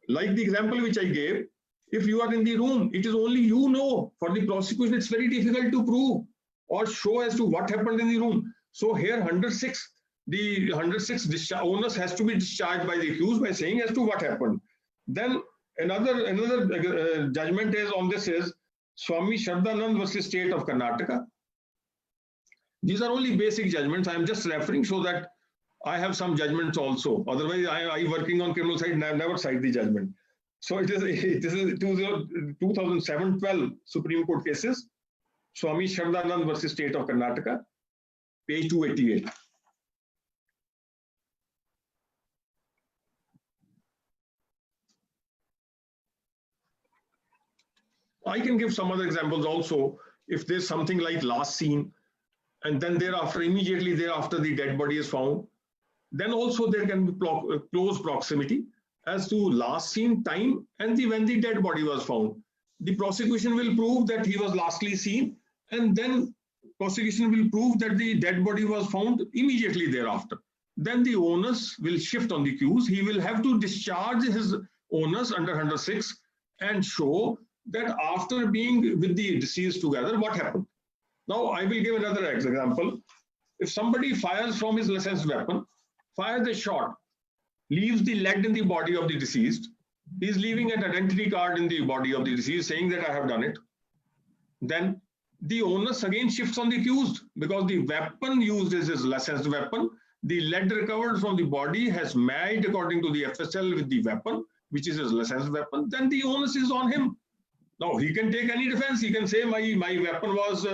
like the example which I gave, if you are in the room, it is only you know. For the prosecution, it's very difficult to prove or show as to what happened in the room. So here 106, the 106 onus has to be discharged by the accused by saying as to what happened. Then another judgment is on this is Swami Shraddhanand versus State of Karnataka. These are only basic judgments. I am just referring so that I have some judgments also. Otherwise, I working on criminal side, never cite the judgment. So it is 2007-12 Supreme Court cases. Swami Shraddhanand versus State of Karnataka, page 288. I can give some other examples also. If there's something like last seen, and then thereafter, immediately thereafter, the dead body is found, then also there can be close proximity as to last seen time and when the dead body was found. The prosecution will prove that he was lastly seen, and then prosecution will prove that the dead body was found immediately thereafter. Then the onus will shift on the accused. He will have to discharge his onus under 106 and show that after being with the deceased together, what happened. Now, I will give another example. If somebody fires from his licensed weapon, fires a shot, leaves the lead in the body of the deceased, he is leaving an identity card in the body of the deceased saying that I have done it, then the onus again shifts on the accused, because the weapon used is his licensed weapon. The lead recovered from the body has matched according to the FSL with the weapon, which is his licensed weapon. Then the onus is on him. Now, he can take any defense. He can say my weapon was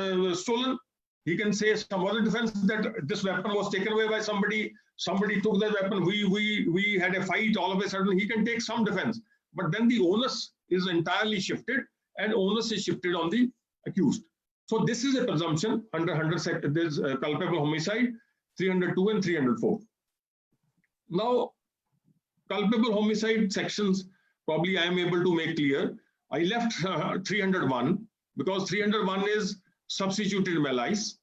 stolen. He can say some other defense that this weapon was taken away by somebody. Somebody took that weapon. We had a fight. All of a sudden, he can take some defense. But then the onus is entirely shifted, and onus is shifted on the accused. So this is a presumption under 100. There's culpable homicide, 302 and 304. Now, culpable homicide sections, probably I am able to make clear. I left 301 because 301 is substituted malice.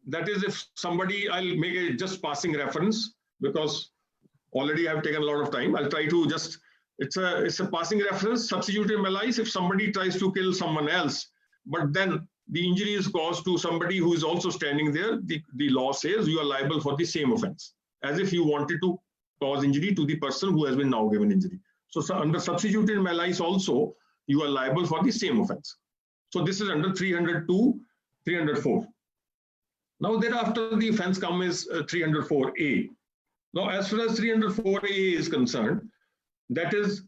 That is, if somebody, I'll make a just passing reference because already I've taken a lot of time. I'll try to just, it's a passing reference, substituted malice. If somebody tries to kill someone else, but then the injury is caused to somebody who is also standing there, the law says you are liable for the same offense, as if you wanted to cause injury to the person who has been now given injury. So under substituted malice also, you are liable for the same offense. So this is under 302, 304. Now thereafter the offense comes is 304A. Now as far as 304A is concerned, that is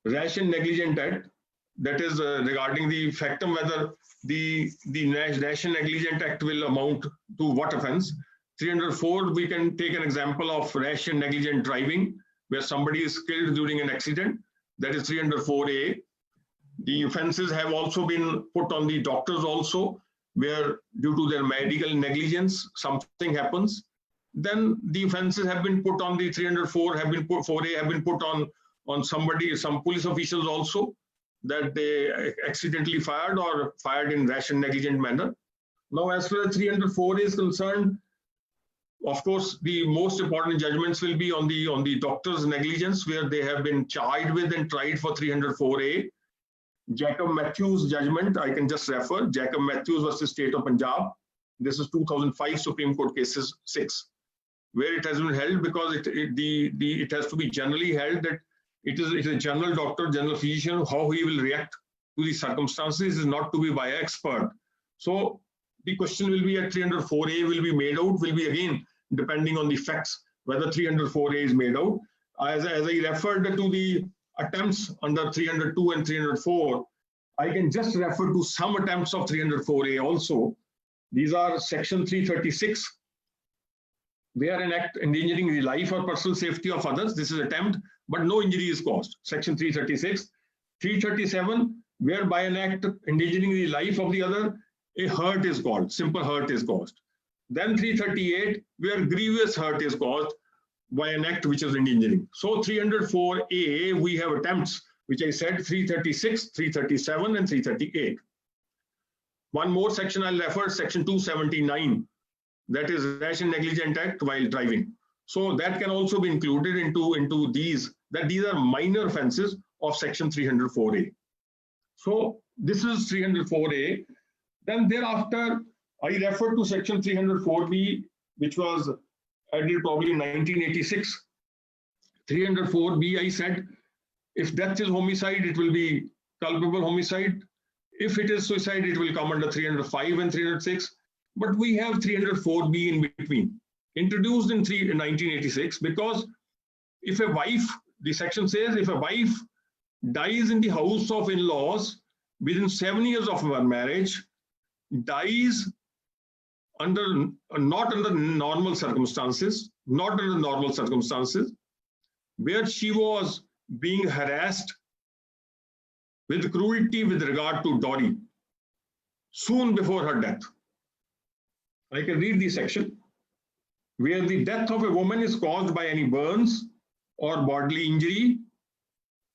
rash and negligent act. That is regarding the factum whether the rash and negligent act will amount to what offense. 304, we can take an example of rash and negligent driving, where somebody is killed during an accident. That is 304A. The offenses have also been put on the doctors also, where due to their medical negligence, something happens. Then the offenses have been put on the 304, have been put 4A, have been put on somebody, some police officials also, that they accidentally fired or fired in rash and negligent manner. Now, as far as 304 is concerned, of course, the most important judgments will be on the doctor's negligence, where they have been charged with and tried for 304A. Jacob Matthews judgment, I can just refer, Jacob Matthews versus State of Punjab. This is 2005 Supreme Court cases 6, where it has been held because it has to be generally held that it is a general doctor, general physician, how he will react to the circumstances is not to be by an expert. So the question will be at 304A will be made out, will be again depending on the facts, whether 304A is made out. As I referred to the attempts under 302 and 304, I can just refer to some attempts of 304A also. These are section 336, where an act endangering the life or personal safety of others, this is attempt, but no injury is caused. Section 336. 337, where by an act endangering the life of the other, a hurt is caused, simple hurt is caused. Then 338, where grievous hurt is caused by an act which is endangering. So 304A, we have attempts which I said 336, 337, and 338. One more section I'll refer, section 279, that is rash and negligent act while driving. So that can also be included into these, that these are minor offenses of section 304A. So this is 304A. Then thereafter, I refer to section 304B, which was added probably in 1986. 304B, I said, if death is homicide, it will be culpable homicide. If it is suicide, it will come under 305 and 306. But we have 304B in between, introduced in 1986, because if a wife, the section says, if a wife dies in the house of in-laws within 7 years of her marriage, dies not under normal circumstances, where she was being harassed with cruelty with regard to dowry soon before her death. I can read the section. Where the death of a woman is caused by any burns or bodily injury,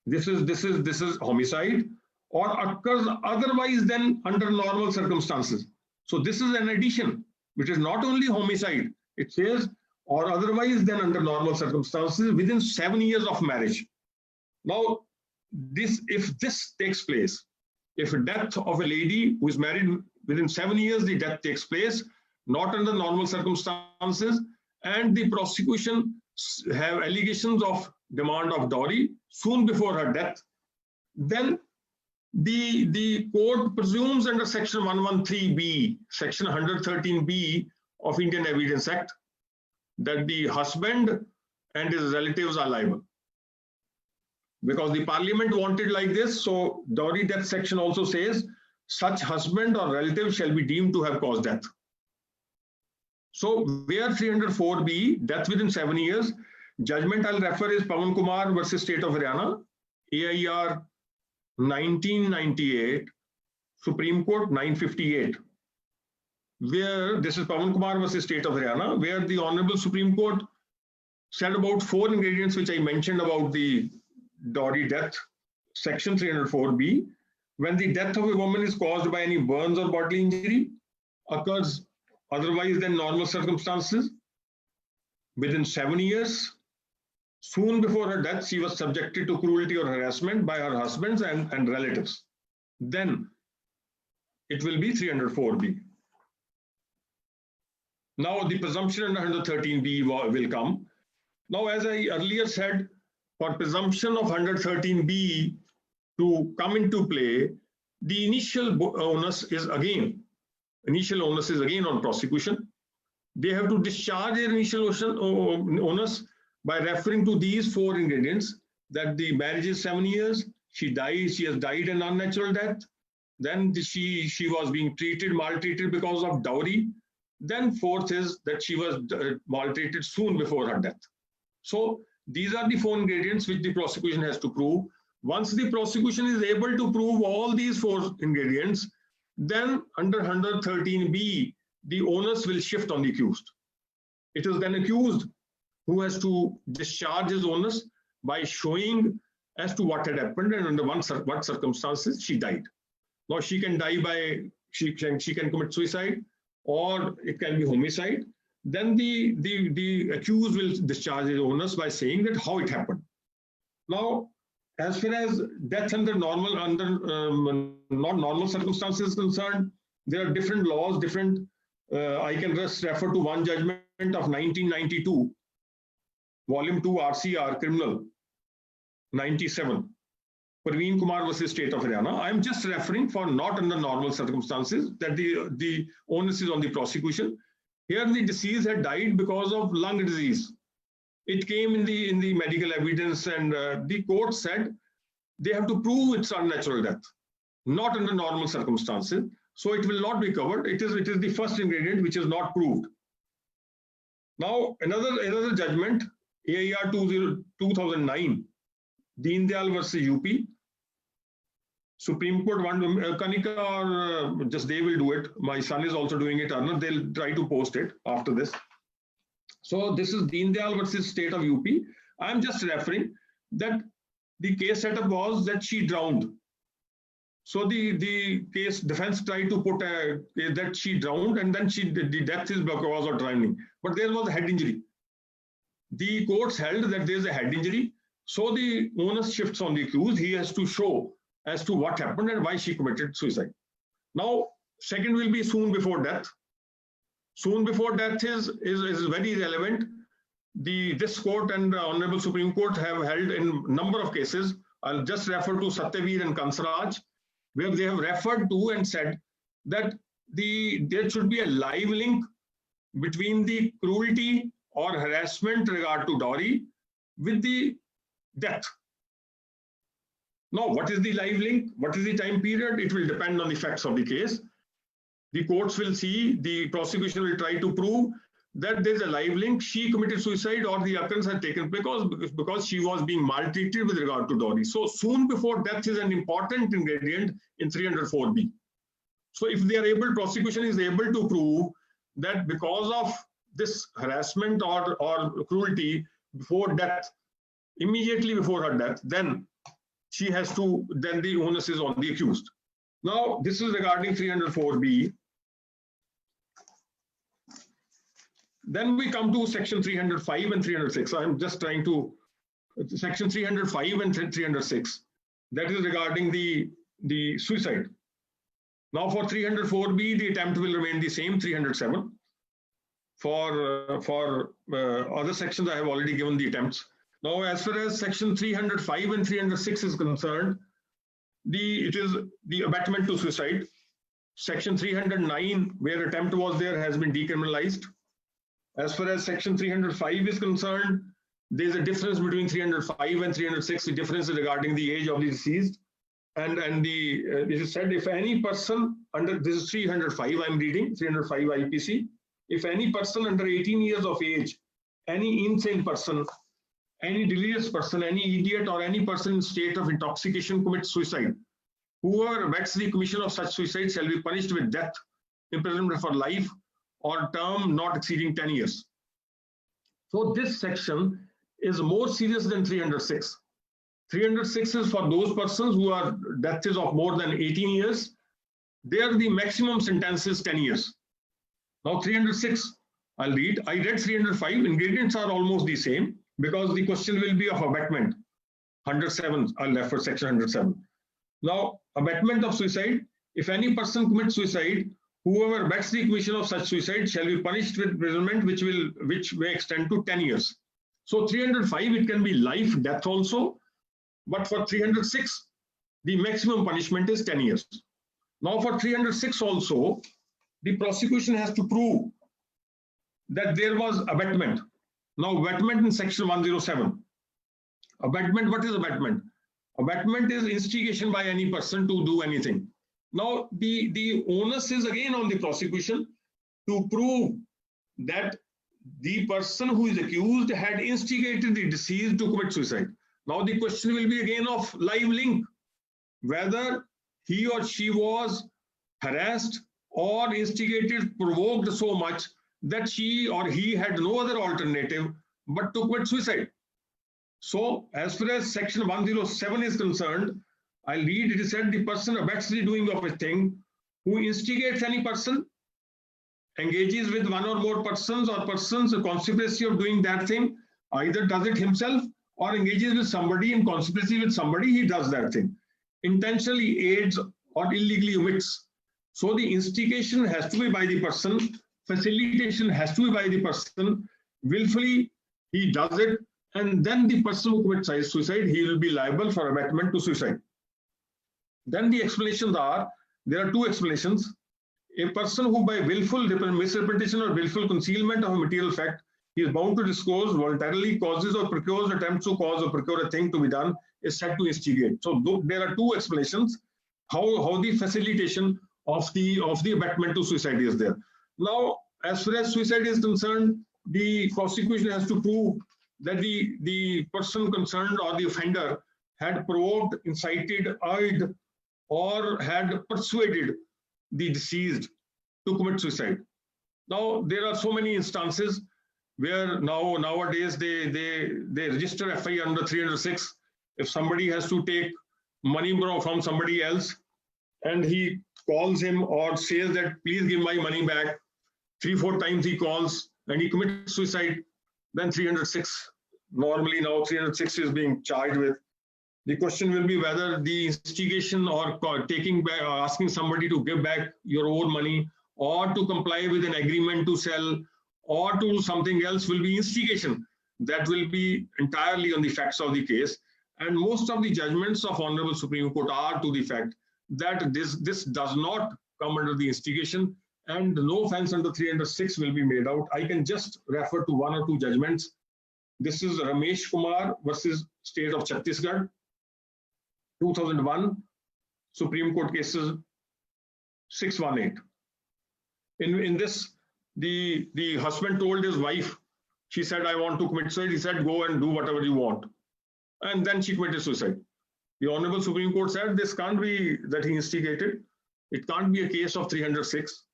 this is homicide, or occurs otherwise than under normal circumstances. So this is an addition, which is not only homicide. It says, or otherwise than under normal circumstances within 7 years of marriage. Now, if this takes place, if a death of a lady who is married within 7 years, the death takes place, not under normal circumstances, and the prosecution have allegations of demand of dowry soon before her death, then the court presumes under section 113B, section 113B of Indian Evidence Act, that the husband and his relatives are liable. Because the parliament wanted like this, so dowry death section also says such husband or relative shall be deemed to have caused death. So where 304B, death within 7 years, judgment I'll refer is Pawan Kumar versus State of Haryana, AIR 1998, Supreme Court 958. Where this is Pawan Kumar versus State of Haryana, where the Honorable Supreme Court said about 4 ingredients which I mentioned about the dowry death, section 304B, when the death of a woman is caused by any burns or bodily injury, occurs otherwise than normal circumstances, within 7 years, soon before her death, she was subjected to cruelty or harassment by her husbands and relatives. Then it will be 304B. Now the presumption under 113B will come. Now, as I earlier said, for presumption of 113B to come into play, the initial onus is again on prosecution. They have to discharge their initial onus by referring to these 4 ingredients, that the marriage is 7 years, she has died an unnatural death, then she was being maltreated because of dowry, then 4th is that she was maltreated soon before her death. So these are the 4 ingredients which the prosecution has to prove. Once the prosecution is able to prove all these 4 ingredients, then under 113B, the onus will shift on the accused. It is then accused who has to discharge his onus by showing as to what had happened and under what circumstances she died. Now she can die by, she can commit suicide, or it can be homicide. Then the accused will discharge his onus by saying that how it happened. Now, as far as death under not normal circumstances is concerned, there are different laws, I can just refer to one judgment of 1992, Volume 2 RCR Criminal 97, Parveen Kumar versus State of Haryana. I'm just referring for not under normal circumstances, that the onus is on the prosecution. Here the deceased had died because of lung disease. It came in the medical evidence, and the court said they have to prove it's unnatural death, not under normal circumstances. So it will not be covered. It is the first ingredient which is not proved. Now another judgment, AIR 2009, Deen Dayal versus UP. Supreme Court Kanika or just they will do it. My son is also doing it. They'll try to post it after this. So this is Deen Dayal versus State of UP. I'm just referring that the case setup was that she drowned. So the case defense tried to put that she drowned and then the death is because of drowning. But there was a head injury. The courts held that there is a head injury. So the onus shifts on the accused. He has to show as to what happened and why she committed suicide. Now, second will be soon before death. Soon before death is very relevant. This court and the Honorable Supreme Court have held in number of cases. I'll just refer to Satyavir and Kansaraj, where they have referred to and said that there should be a live link between the cruelty or harassment regard to dowry with the death. Now, what is the live link? What is the time period? It will depend on the facts of the case. The courts will see, the prosecution will try to prove that there's a live link. She committed suicide or the occurrence had taken because she was being maltreated with regard to dowry. So soon before death is an important ingredient in 304B. So if they are able, prosecution is able to prove that because of this harassment or cruelty before death, immediately before her death, then she has to, then the onus is on the accused. Now, this is regarding 304B. Then we come to section 305 and 306. I'm just trying to, section 305 and 306. That is regarding the suicide. Now for 304B, the attempt will remain the same, 307. For other sections, I have already given the attempts. Now, as far as section 305 and 306 is concerned, it is the abetment to suicide. Section 309, where attempt was there, has been decriminalized. As far as section 305 is concerned, there is a difference between 305 and 306. The difference is regarding the age of the deceased. And it is said if any person under, this is 305, I'm reading, 305 IPC. If any person under 18 years of age, any insane person, any delirious person, any idiot, or any person in state of intoxication commits suicide, whoever abets the commission of such suicide shall be punished with death, imprisonment for life, or term not exceeding 10 years. So this section is more serious than 306. 306 is for those persons who are death is of more than 18 years. There the maximum sentence is 10 years. Now 306, I'll read. I read 305. Ingredients are almost the same because the question will be of abetment. 107, I'll refer section 107. Now, abetment of suicide. If any person commits suicide, whoever abets the commission of such suicide shall be punished with imprisonment which may extend to 10 years. So 305, it can be life, death also. But for 306, the maximum punishment is 10 years. Now for 306 also, the prosecution has to prove that there was abetment. Now abetment in section 107. Abetment, what is abetment? Abetment is instigation by any person to do anything. Now the onus is again on the prosecution to prove that the person who is accused had instigated the deceased to commit suicide. Now the question will be again of live link, whether he or she was harassed or instigated, provoked so much that she or he had no other alternative but to commit suicide. So as far as section 107 is concerned, I'll read, it is said the person abets the doing of a thing who instigates any person, engages with one or more persons or persons a conspiracy of doing that thing, either does it himself or engages with somebody in conspiracy with somebody, he does that thing. Intentionally aids or illegally omits. So the instigation has to be by the person, facilitation has to be by the person, willfully he does it, and then the person who commits suicide, he will be liable for abetment to suicide. Then the explanations are, there are two explanations. A person who by willful misrepresentation or willful concealment of a material fact, he is bound to disclose voluntarily, causes or procures, attempts to cause or procure a thing to be done, is said to instigate. So there are two explanations how the facilitation of the abetment to suicide is there. Now, as far as suicide is concerned, the prosecution has to prove that the person concerned or the offender had provoked, incited, urged, or had persuaded the deceased to commit suicide. Now, there are so many instances where nowadays they register FIR under 306 if somebody has to take money from somebody else and he calls him or says that please give my money back, 3-4 times he calls and he commits suicide, then 306, normally now 306 is being charged with. The question will be whether the instigation or taking back, asking somebody to give back your own money or to comply with an agreement to sell or to something else will be instigation. That will be entirely on the facts of the case. And most of the judgments of Honorable Supreme Court are to the fact that this does not come under the instigation and no offense under 306 will be made out. I can just refer to 1 or 2 judgments. This is Ramesh Kumar versus State of Chhattisgarh, 2001, Supreme Court cases 618. In this, the husband told his wife, she said, I want to commit suicide. He said, go and do whatever you want. And then she committed suicide. The Honorable Supreme Court said this can't be that he instigated. It can't be a case of 306.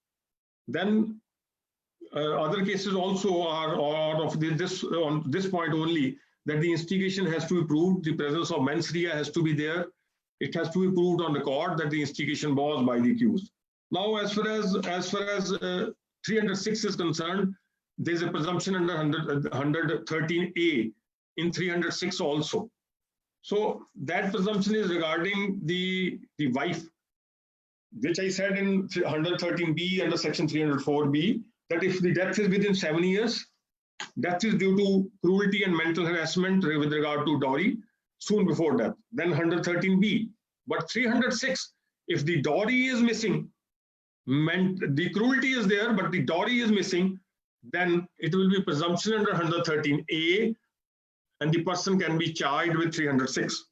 Then other cases also are of this on this point only, that the instigation has to be proved. The presence of mens rea has to be there. It has to be proved on record that the instigation was by the accused. Now, as far as 306 is concerned, there's a presumption under 113A in 306 also. So that presumption is regarding the wife, which I said in 113B under section 304B, that if the death is within 7 years, death is due to cruelty and mental harassment with regard to dowry soon before death, then 113B. But 306, if the dowry is missing, the cruelty is there, but the dowry is missing, then it will be presumption under 113A, and the person can be charged with 306.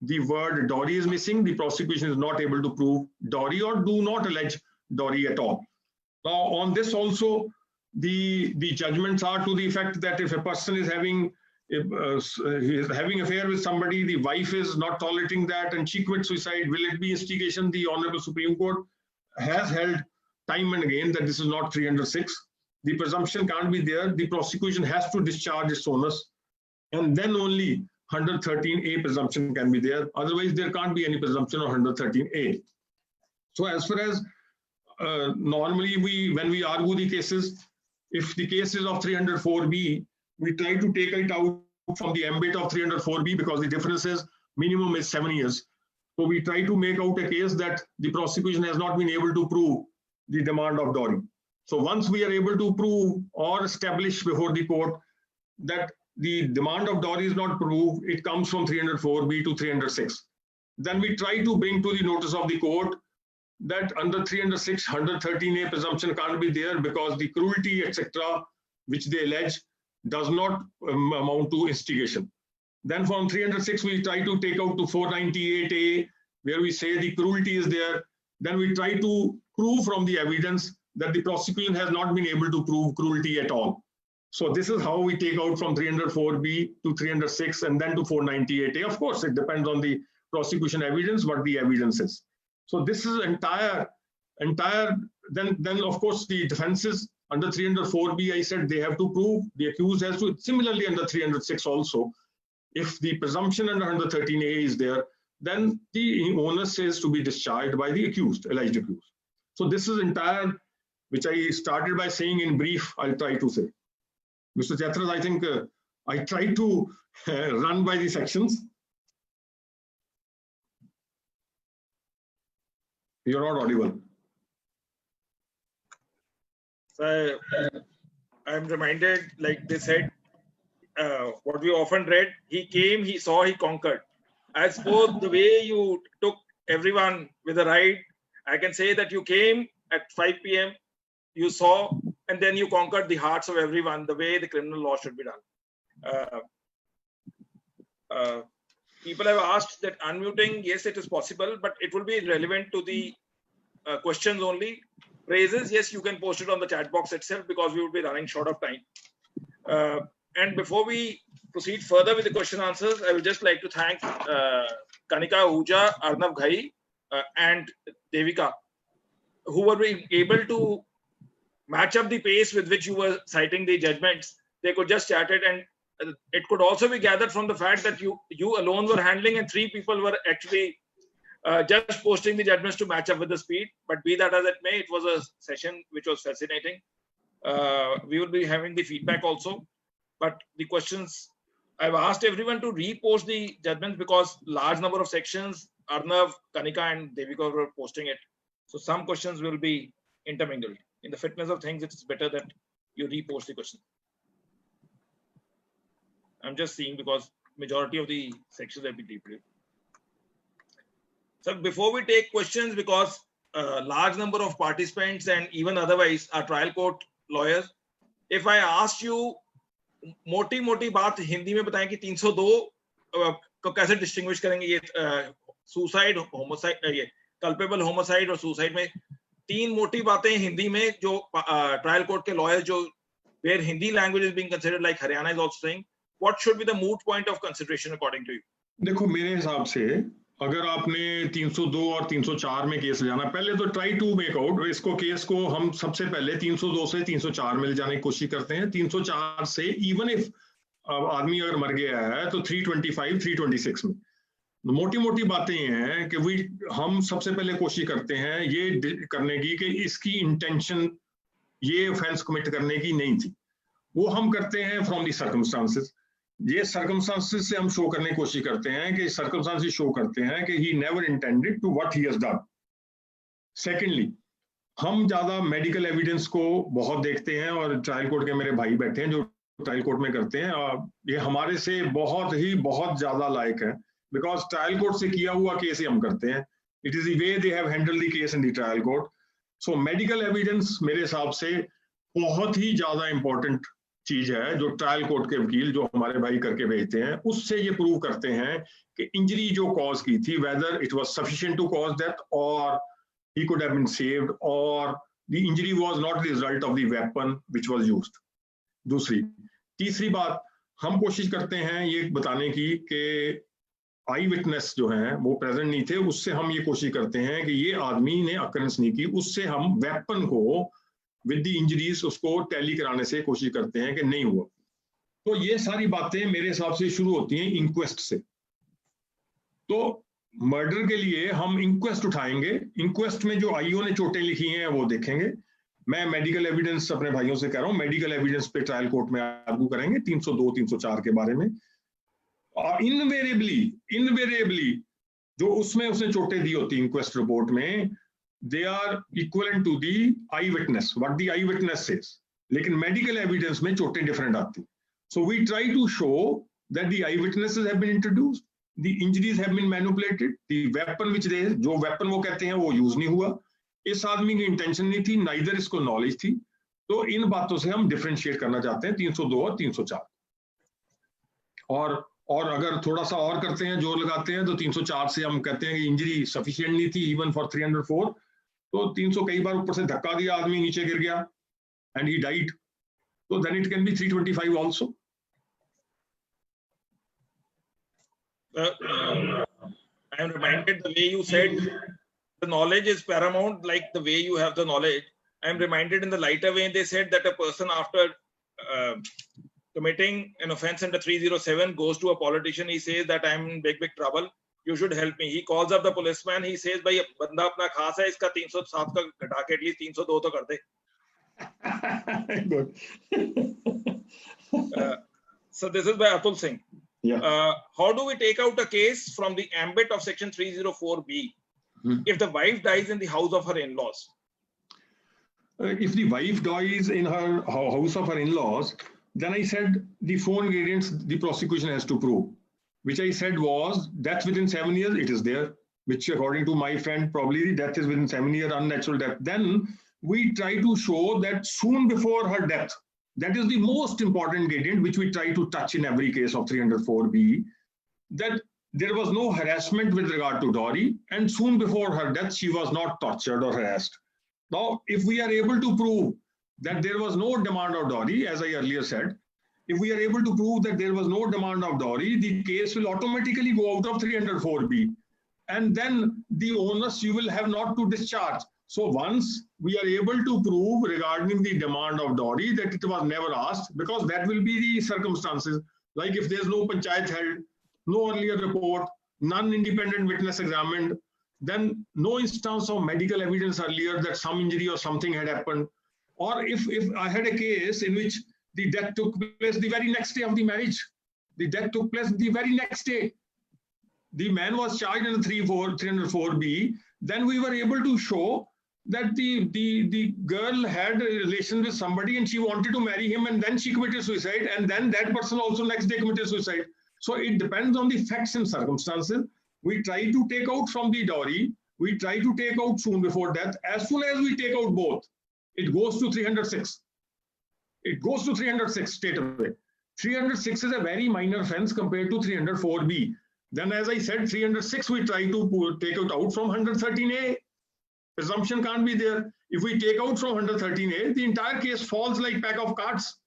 The word dowry is missing, the prosecution is not able to prove dowry or do not allege dowry at all. Now, on this also, the judgments are to the effect that if a person is having affair with somebody, the wife is not tolerating that and she commits suicide, will it be instigation? The Honorable Supreme Court has held time and again that this is not 306. The presumption can't be there. The prosecution has to discharge its onus, and then only 113A presumption can be there. Otherwise, there can't be any presumption of 113A. So as far as normally when we argue the cases, if the case is of 304B, we try to take it out from the ambit of 304B because the difference is minimum is 7 years. So we try to make out a case that the prosecution has not been able to prove the demand of dowry. So once we are able to prove or establish before the court that the demand of dowry is not proved, it comes from 304B to 306. Then we try to bring to the notice of the court that under 306, 113A presumption can't be there because the cruelty, etc., which they allege, does not amount to instigation. Then from 306, we try to take out to 498A, where we say the cruelty is there. Then we try to prove from the evidence that the prosecution has not been able to prove cruelty at all. So this is how we take out from 304B to 306 and then to 498A. Of course, it depends on the prosecution evidence, what the evidence is. So this is entire, then of course the defenses under 304B, I said they have to prove, the accused has to, similarly under 306 also, if the presumption under 113A is there, then the onus is to be discharged by the accused, alleged accused. So this is entire, which I started by saying in brief, I'll try to say. Mr. Chetras, I think I tried to run by the sections. You're not audible. So I'm reminded, like they said, what we often read, he came, he saw, he conquered. I suppose the way you took everyone with a ride, I can say that you came at 5 p.m., you saw, and then you conquered the hearts of everyone, the way the criminal law should be done. People have asked that unmuting, yes, it is possible, but it will be relevant to the questions only. Praises, yes, you can post it on the chat box itself because we will be running short of time. And before we proceed further with the question answers, I would just like to thank Kanika Ahuja, Arnav Ghai, and Devika, who were able to match up the pace with which you were citing the judgments. They could just chat it and it could also be gathered from the fact that you alone were handling and 3 people were actually just posting the judgments to match up with the speed. But be that as it may, it was a session which was fascinating. We will be having the feedback also. But the questions, I've asked everyone to repost the judgments because large number of sections, Arnav, Kanika and Devika were posting it. So some questions will be intermingled. In the fitness of things, it's better that you repost the question. I'm just seeing because majority of the sections have been replayed. So before we take questions, because a large number of participants and even otherwise are trial court lawyers, if I asked you मोटी बात हिंदी में बताएं कि 302 को कैसे distinguish करेंगे, ये suicide, homicide, ये कल्पेबल होमोसाइड और सुसाइड में 3 मोटी बातें हिंदी में जो ट्रायल कोर्ट के लॉयर्स जो where Hindi language is being considered, like Haryana is also saying, what should be the moot point of consideration according to you? देखो मेरे हिसाब से अगर आपने 302 और 304 में केस ले जाना, पहले तो ट्राई टू मेक आउट इसको, केस को हम सबसे पहले 302 से 304 में ले जाने की कोशिश करते हैं. 304 से इवन इफ आदमी अगर मर गया है तो 325 326 में. मोटी मोटी बातें ये हैं कि हम सबसे पहले कोशिश करते हैं ये करने की कि इसकी इंटेंशन ये ऑफेंस कमिट करने की नहीं थी. वो हम करते हैं फ्रॉम दी सर्कमस्टांसेस. ये सर्कमस्टांसेस से हम शो करने की कोशिश करते हैं कि सर्कमस्टांसेस शो करते हैं कि he never intended to what he has done. Secondly, हम ज्यादा मेडिकल एविडेंस को बहुत देखते हैं और ट्रायल कोर्ट के मेरे भाई बैठे हैं जो ट्रायल कोर्ट में करते हैं, ये हमारे से बहुत ज्यादा लायक है बिकॉज ट्रायल कोर्ट से किया हुआ केस ही हम करते हैं. It is the way they have handled the case in the trial court. So medical evidence मेरे हिसाब से बहुत ही ज्यादा इंपॉर्टेंट चीज है जो ट्रायल कोर्ट के वकील जो हमारे भाई करके भेजते हैं, उससे ये प्रूव करते हैं कि इंजरी जो कॉज की थी whether it was sufficient to cause death or he could have been saved or the injury was not the result of the weapon which was used. तीसरी बात हम कोशिश करते हैं ये बताने की कि आई विटनेस जो है वो प्रेजेंट नहीं थे, उससे हम ये कोशिश करते हैं कि ये आदमी ने अकरेंस नहीं की, उससे हम वेपन को विद द इंजरीज उसको टैली कराने से कोशिश करते हैं कि नहीं हुआ. तो ये सारी बातें मेरे हिसाब से शुरू होती हैं इंक्वेस्ट से. तो मर्डर के लिए हम इंक्वेस्ट उठाएंगे, इंक्वेस्ट में जो आईओ ने चोटें लिखी हैं वो देखेंगे. मैं मेडिकल एविडेंस अपने भाइयों से कह रहा हूँ, मेडिकल एविडेंस पे ट्रायल कोर्ट में आर्गू करेंगे 302 304 के बारे में. और इनवेरिएबली जो उसमें उसने चोटें दी होती इंक्वेस्ट रिपोर्ट में, they are equivalent to the eyewitness, what the eyewitness says. लेकिन medical evidence में चोटें different आती. So we try to show that the eyewitnesses have been introduced, the injuries have been manipulated, the weapon which they, जो weapon वो कहते हैं वो use नहीं हुआ, इस आदमी की intention नहीं थी, neither इसको knowledge थी. तो इन बातों से हम differentiate करना चाहते हैं 302 और 304. और अगर थोड़ा सा और करते हैं, जोर लगाते हैं, तो 304 से हम कहते हैं कि इंजरी सफिशिएंट नहीं थी इवन फॉर 304. तो 300 कई बार ऊपर से धक्का दिया, आदमी नीचे गिर गया एंड ही डाइड, तो then it can be 325 also. I am reminded the way you said the knowledge is paramount, like the way you have the knowledge. I am reminded in the lighter vein they said that a person after committing an offense under 307 goes to a politician, he says that I am in big trouble, you should help me. He calls up the policeman, he says भाई बंदा अपना खास है, इसका 307 का घटा के at least 302 तो कर दे. So this is by Atul Singh. Yeah. How do we take out a case from the ambit of section 304B if the wife dies in the house of her in-laws? If the wife dies in her house of her in-laws, then I said the 4 ingredients the prosecution has to prove, which I said was death within 7 years, it is there, which according to my friend, probably the death is within 7 years, unnatural death. Then we try to show that soon before her death, that is the most important ingredient, which we try to touch in every case of 304B, that there was no harassment with regard to dowry, and soon before her death, she was not tortured or harassed. Now, if we are able to prove that there was no demand of dowry, as I earlier said, if we are able to prove that there was no demand of dowry, the case will automatically go out of 304B. And then the onus you will have not to discharge. So once we are able to prove regarding the demand of dowry that it was never asked, because that will be the circumstances, like if there's no panchayat held, no earlier report, none independent witness examined, then no instance of medical evidence earlier that some injury or something had happened, or if I had a case in which the death took place the very next day of the marriage, the death took place the very next day, the man was charged in 304B, then we were able to show that the girl had a relation with somebody and she wanted to marry him, and then she committed suicide, and then that person also next day committed suicide. So it depends on the facts and circumstances. We try to take out from the dowry, we try to take out soon before death. As soon as we take out both, it goes to 306. It goes to 306 straight away. 306 is a very minor offense compared to 304B. Then, as I said, 306 we try to take it out from 113A. Presumption can't be there. If we take out from 113A, the entire case falls like pack of cards.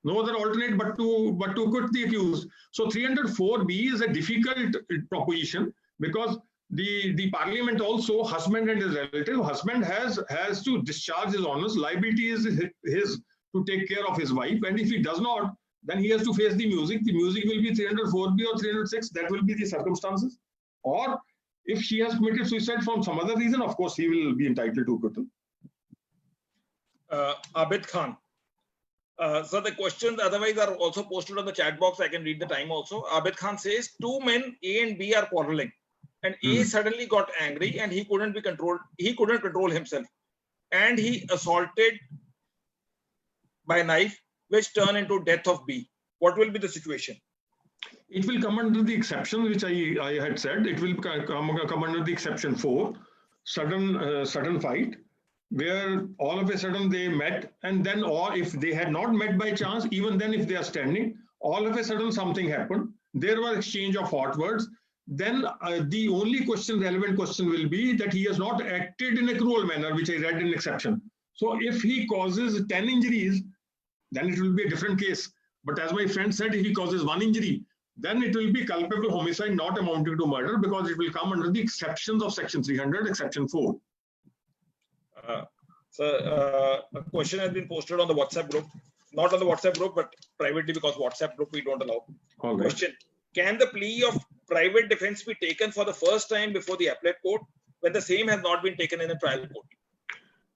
No other alternate but to acquit the accused. So 304B is a difficult proposition because the parliament also, husband and his relative, husband has to discharge his honors. Liability is his to take care of his wife, and if he does not, then he has to face the music. The music will be 304B or 306. That will be the circumstances. Or if she has committed suicide from some other reason, of course, he will be entitled to acquittal. Abid Khan. So the questions otherwise are also posted on the chat box. I can read the time also. Abid Khan says, two men, A and B, are quarreling, and A suddenly got angry and he couldn't be controlled. He couldn't control himself, and he assaulted by knife, which turned into death of B. What will be the situation? It will come under the exception which I had said. It will come under the exception 4, sudden fight, where all of a sudden they met, and then, or if they had not met by chance, even then if they are standing, all of a sudden something happened, there was exchange of hot words, then the only relevant question will be that he has not acted in a cruel manner, which I read in exception. So if he causes 10 injuries, then it will be a different case. But as my friend said, if he causes 1 injury, then it will be culpable homicide not amounting to murder, because it will come under the exceptions of section 300, exception 4. A question has been posted on the WhatsApp group, not on the WhatsApp group, but privately, because WhatsApp group we don't allow. All right. Question: can the plea of private defense be taken for the first time before the appellate court when the same has not been taken in a trial court?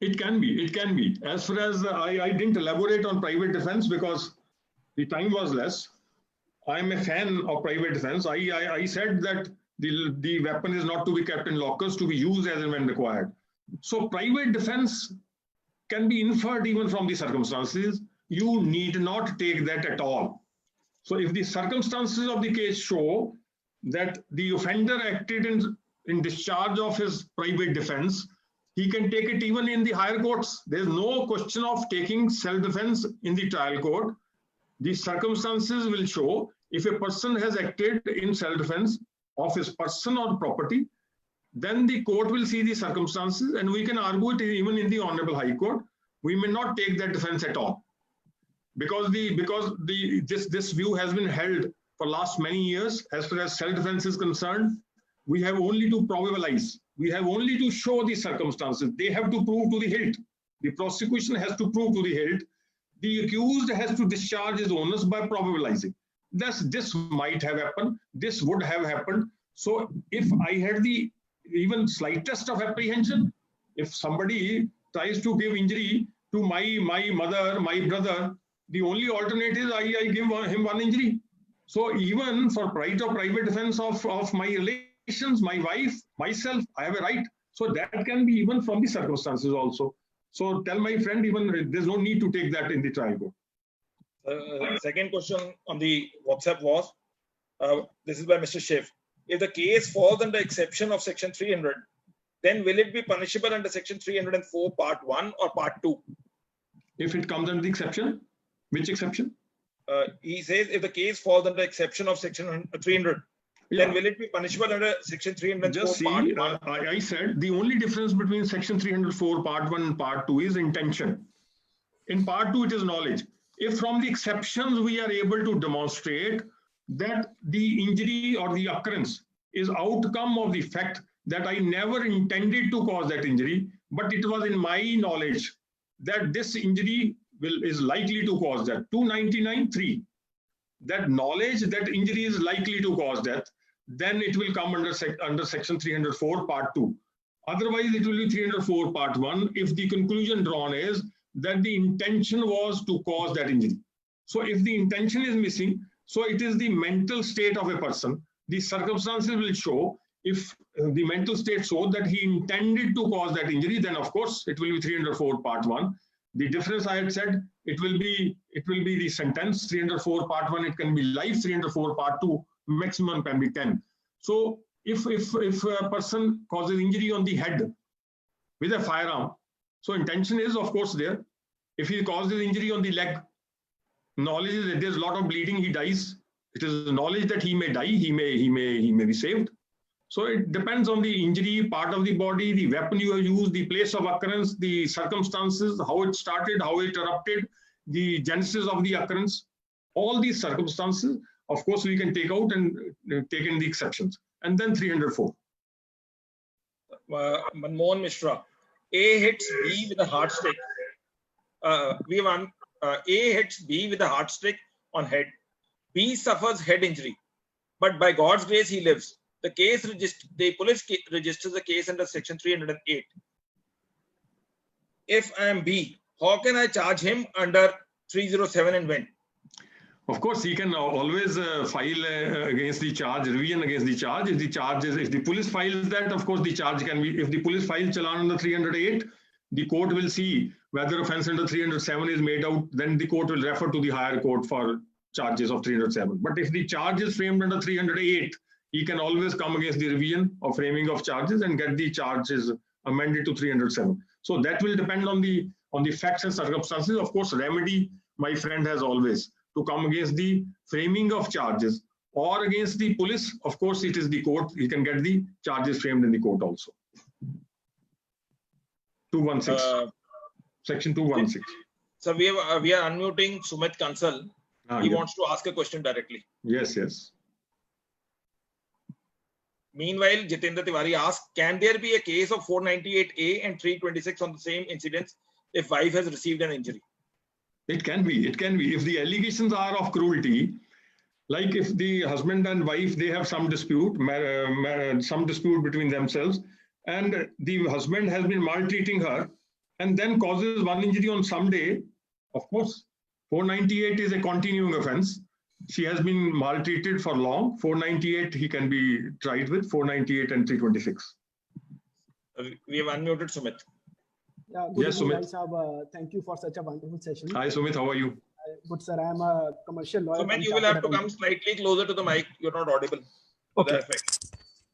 It can be. It can be. As far as I didn't elaborate on private defense because the time was less. I'm a fan of private defense. I said that the weapon is not to be kept in lockers, to be used as and when required. So private defense can be inferred even from the circumstances. You need not take that at all. So if the circumstances of the case show that the offender acted in discharge of his private defense, he can take it even in the higher courts. There's no question of taking self-defense in the trial court. The circumstances will show if a person has acted in self-defense of his person or property, then the court will see the circumstances and we can argue it even in the Honorable High Court. We may not take that defense at all. Because this view has been held for last many years. As far as self-defense is concerned, we have only to probabilize. We have only to show the circumstances. They have to prove to the hilt. The prosecution has to prove to the hilt. The accused has to discharge his onus by probabilizing. This might have happened. This would have happened. So if I had the even slightest of apprehension, if somebody tries to give injury to my mother, my brother, the only alternate is I give him 1 injury. So even for right of private defense of my relations, my wife, myself, I have a right. So that can be even from the circumstances also. So tell my friend, even there's no need to take that in the trial court. Second question on the WhatsApp was, this is by Mr. Shiv. If the case falls under exception of section 300, then will it be punishable under section 304 part 1 or part 2? If it comes under the exception, which exception? He says if the case falls under exception of section 300, then will it be punishable under section 304 Just see, part 1? I said the only difference between section 304 part 1 and part 2 is intention. In part 2, it is knowledge. If from the exceptions we are able to demonstrate that the injury or the occurrence is outcome of the fact that I never intended to cause that injury, but it was in my knowledge that this injury is likely to cause that. 299(3). that knowledge that injury is likely to cause death, then it will come under section 304 part 2. Otherwise, it will be 304 part 1 if the conclusion drawn is that the intention was to cause that injury. So if the intention is missing, so it is the mental state of a person. The circumstances will show if the mental state showed that he intended to cause that injury, then of course it will be 304 part 1. The difference I had said, it will be the sentence 304 part 1, it can be life, 304 part 2, maximum can be 10. So if a person causes injury on the head with a firearm, so intention is of course there. If he causes injury on the leg, knowledge is that there's a lot of bleeding, he dies. It is knowledge that he may die, he may be saved. So it depends on the injury, part of the body, the weapon you have used, the place of occurrence, the circumstances, how it started, how it erupted, the genesis of the occurrence. All these circumstances, of course, we can take out and take in the exceptions. And then 304. Manmohan Mishra, A hits B with a hard stick. A hits B with a hard stick on head. B suffers head injury, but by God's grace he lives. The police registers the case under section 308. If I am B, how can I charge him under 307 and when? Of course, he can always file against the charge, revision against the charge. If the police files that, of course, the charge can be, if the police files challan under 308, the court will see whether offense under 307 is made out, then the court will refer to the higher court for charges of 307. But if the charge is framed under 308, he can always come against the revision or framing of charges and get the charges amended to 307. So that will depend on the facts and circumstances. Of course, remedy, my friend has always to come against the framing of charges or against the police. Of course, it is the court. He can get the charges framed in the court also. 216, section 216. So we are unmuting Sumit Kansal. He wants to ask a question directly. Yes, yes. Meanwhile, Jitendra Tiwari asks, can there be a case of 498A and 326 on the same incidents if wife has received an injury? It can be. It can be. If the allegations are of cruelty, like if the husband and wife, they have some dispute between themselves, and the husband has been maltreating her and then causes one injury on some day, of course, 498 is a continuing offense. She has been maltreated for long. 498 he can be tried with, 498 and 326. We have unmuted Sumit. Yeah, good yes, evening, Sumit. Thank you for such a wonderful session. Hi, Sumit. How are you? Good, sir. I am a commercial lawyer. Sumit, you will have to come slightly closer to the mic. You're not audible. Okay.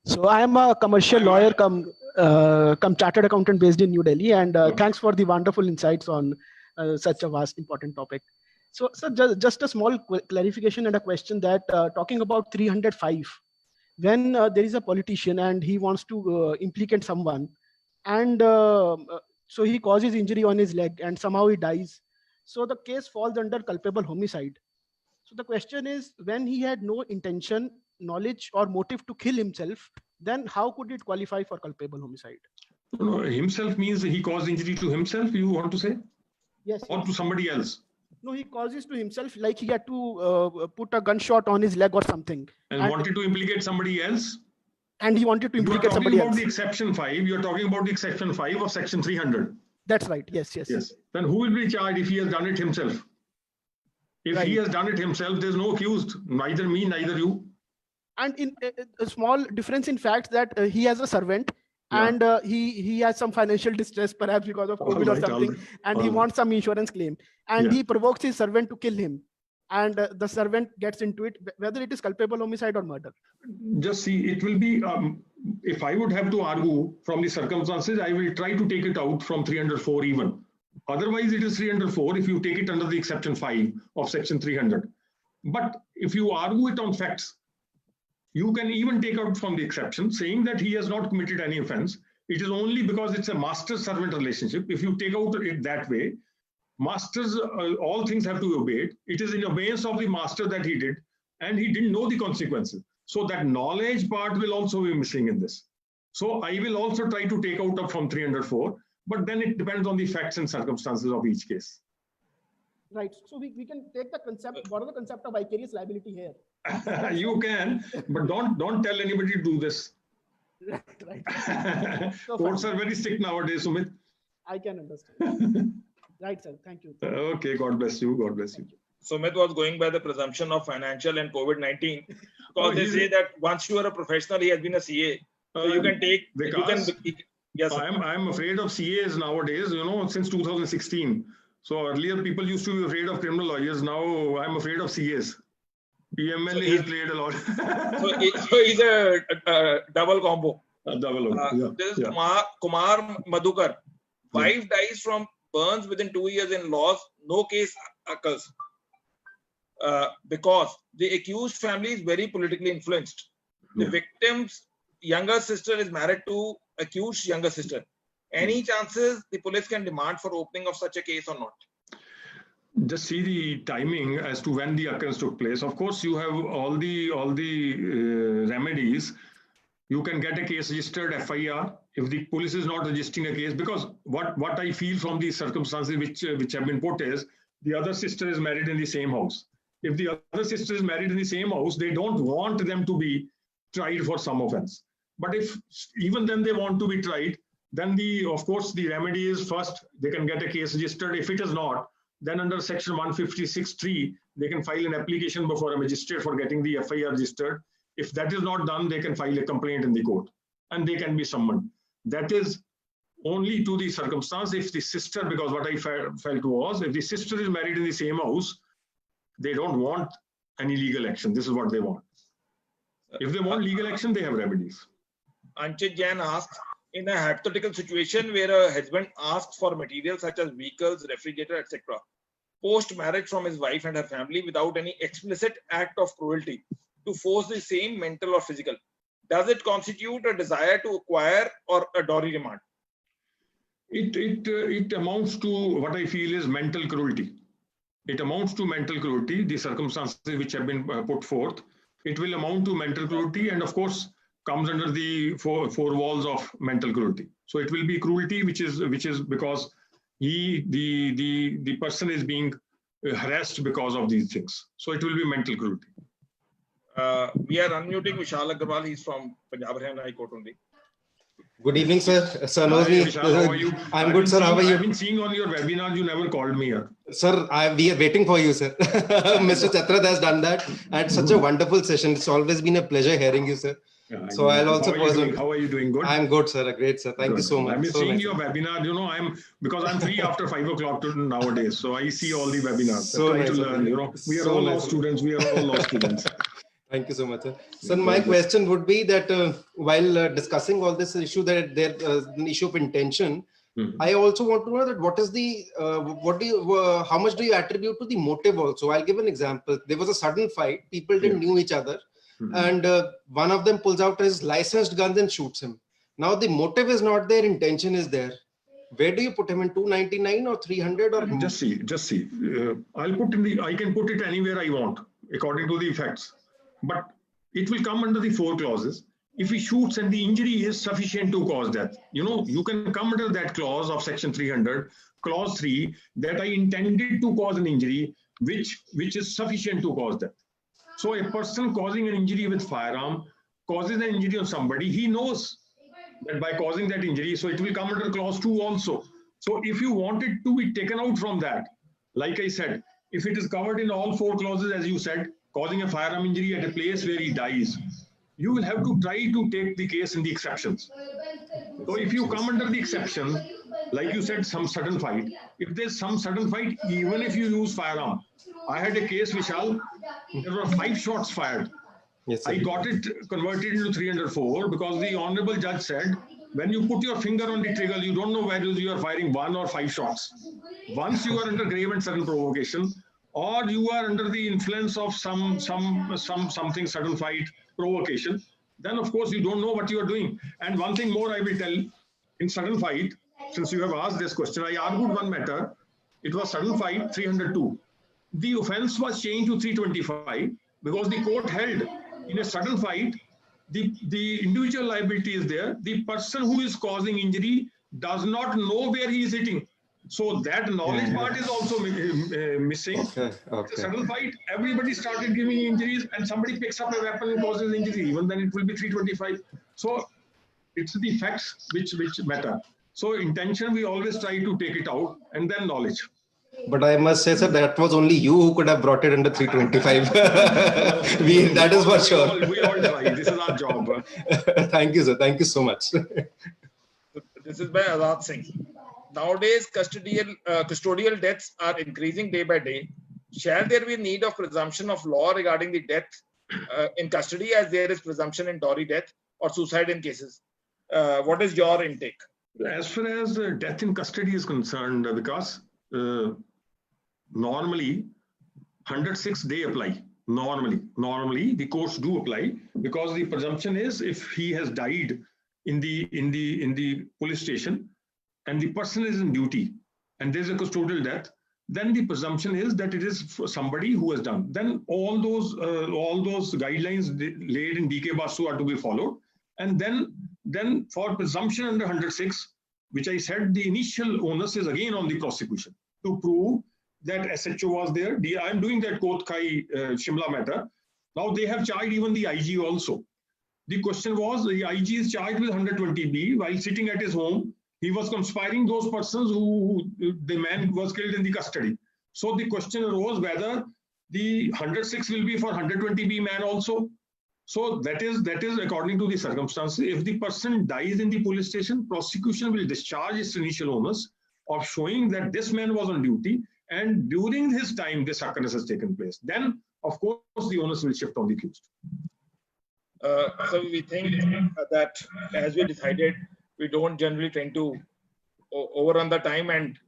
So I am a commercial lawyer come chartered accountant based in New Delhi. And thanks for the wonderful insights on such a vast, important topic. So just a small clarification and a question that talking about 305, when there is a politician and he wants to implicate someone, and so he causes injury on his leg and somehow he dies. So the case falls under culpable homicide. So the question is, when he had no intention, knowledge or motive to kill himself, then how could it qualify for culpable homicide? No, himself means he caused injury to himself, you want to say? Yes. Or to somebody else? No, he causes to himself, like he had to put a gunshot on his leg or something. And wanted to implicate somebody else? And he wanted to implicate somebody else. You're talking about the exception 5. You're talking about the exception 5 of section 300. That's right. Yes. Then who will be charged if he has done it himself? If he has done it himself, there's no accused. Neither me, neither you. And in a small difference in fact that he has a servant. Yeah. And he has some financial distress, perhaps because of COVID or something, and he wants some insurance claim, and he provokes his servant to kill him, and the servant gets into it, whether it is culpable homicide or murder. Just see, it will be, if I would have to argue from the circumstances, I will try to take it out from 304 even. Otherwise, it is 304 if you take it under the exception 5 of section 300. But if you argue it on facts, you can even take out from the exception saying that he has not committed any offense. It is only because it's a master-servant relationship. If you take out it that way, masters, all things have to be obeyed. It is in obedience of the master that he did, and he didn't know the consequences. So that knowledge part will also be missing in this. So I will also try to take out from 304, but then it depends on the facts and circumstances of each case. Right. So we can take the concept, what is the concept of vicarious liability here? You can, but don't tell anybody to do this. Right. So Courts fine. are very strict nowadays, Sumit. I can understand. Right, sir. Thank you. Okay, God bless you. God bless you. Thank you. Sumit was going by the presumption of financial and COVID-19 because Oh, they he's- say that once you are a professional, he has been a CA. So you can take, you can, Vikas, yes, sir. I'm afraid of CAs nowadays, you know, since 2016. So earlier people used to be afraid of criminal lawyers. Now I'm afraid of CAs. PML has played a lot. So he's a double combo. Double. Yeah, This is yeah. Kumar Madhukar. Wife dies from burns within 2 years in laws. No case occurs because the accused family is very politically influenced. The Yeah. victim's younger sister is married to accused younger sister. Any chances the police can demand for opening of such a case or not? Just see the timing as to when the occurrence took place. Of course, you have all the remedies. You can get a case registered, FIR, if the police is not registering a case. Because what I feel from the circumstances which have been put is the other sister is married in the same house. If the other sister is married in the same house, they don't want them to be tried for some offense. But if even then they want to be tried, then of course the remedy is first they can get a case registered. If it is not, then under section 156(3), they can file an application before a magistrate for getting the FIR registered. If that is not done, they can file a complaint in the court and they can be summoned. That is only to the circumstance if the sister, because what I felt was, if the sister is married in the same house, they don't want any legal action. This is what they want. If they want legal action, they have remedies. Anchit Jain asks, in a hypothetical situation where a husband asks for materials such as vehicles, refrigerator, etc., post-marriage from his wife and her family without any explicit act of cruelty to force the same mental or physical, does it constitute a desire to acquire or a dowry demand? It amounts to what I feel is mental cruelty. It amounts to mental cruelty, the circumstances which have been put forth. It will amount to mental cruelty and of course comes under the four walls of mental cruelty. So it will be cruelty which is because the person is being harassed because of these things. So it will be mental cruelty. We are unmuting Vishal Agarwal. He's from Punjab Haryana High Court only. Good evening, sir. Sir knows Hi, me. Vishal, how are you? I'm good, sir. How are I've you? been seeing on your webinar, you never called me here. Sir, we are waiting for you, sir. Mr. Chatrath has done that. And such a wonderful session. It's always been a pleasure hearing you, sir. Yeah, So I'll also how are you doing? Good. I'm good, sir. Great, sir. Thank you so much. I've been So seeing nice. your webinar, you know, because I'm free after 5 o'clock nowadays. So I see all the webinars. So I try nice to of learn, you. you know, we are So all nice law of you. students. We are all law students. Thank you so much, sir. So my question would be that while discussing all this issue, that there's an issue of intention, I also want to know that what is the, how much do you attribute to the motive also? I'll give an example. There was a sudden fight. People didn't know each other. And one of them pulls out his licensed guns and shoots him. Now the motive is not there, intention is there. Where do you put him in 299 or 300 or Just see. I can put it anywhere I want according to the facts. But it will come under the 4 clauses. If he shoots and the injury is sufficient to cause death, you know, you can come under that clause of section 300, clause 3, that I intended to cause an injury, which is sufficient to cause death. So a person causing an injury with firearm causes an injury on somebody, he knows that by causing that injury, so it will come under clause 2 also. So if you want it to be taken out from that, like I said, if it is covered in all 4 clauses, as you said, causing a firearm injury at a place where he dies, you will have to try to take the case in the exceptions. So if you come under the exception, like you said, some sudden fight, if there's some sudden fight, even if you use firearm, I had a case, Vishal, there were 5 shots fired. Yes, sir. I got it converted into 304 because the honorable judge said, when you put your finger on the trigger, you don't know whether you are firing 1 or 5 shots. Once you are under grave and sudden provocation, or you are under the influence of something sudden fight, provocation, then of course you don't know what you are doing. And one thing more I will tell, in sudden fight, since you have asked this question, I argued one matter. It was sudden fight 302. The offense was changed to 325 because the court held in a sudden fight, the individual liability is there. The person who is causing injury does not know where he is hitting. So that knowledge part is also missing. Okay. It's a Okay. subtle fight. Everybody started giving injuries, and somebody picks up a weapon and causes injury. Even then, it will be 325. So it's the facts which matter. So intention, we always try to take it out, and then knowledge. But I must say, sir, that was only you who could have brought it under 325. That is for sure. We all try. This is our job. Thank you, sir. Thank you so much. This is by Azad Singh. Nowadays, custodial deaths are increasing day by day. Shall there be need of presumption of law regarding the death in custody, as there is presumption in dowry death or suicide in cases? What is your intake? As far as death in custody is concerned, because normally 106 they apply. Normally the courts do apply, because the presumption is if he has died in the police station and the person is in duty and there's a custodial death, then the presumption is that it is for somebody who has done. Then all those guidelines laid in DK Basu are to be followed. And then for presumption under 106, which I said, the initial onus is again on the prosecution to prove that SHO was there. I'm doing that Kothkai Shimla matter. Now they have charged even the IG also. The question was, the IG is charged with 120B while sitting at his home. He was conspiring those persons who the man was killed in the custody. So the question arose whether the 106 will be for 120B man also. So that is according to the circumstances. If the person dies in the police station, prosecution will discharge its initial onus of showing that this man was on duty and during his time this occurrence has taken place. Then, of course, the onus will shift on the accused. So we think that, as we decided, we don't generally tend to overrun the time, and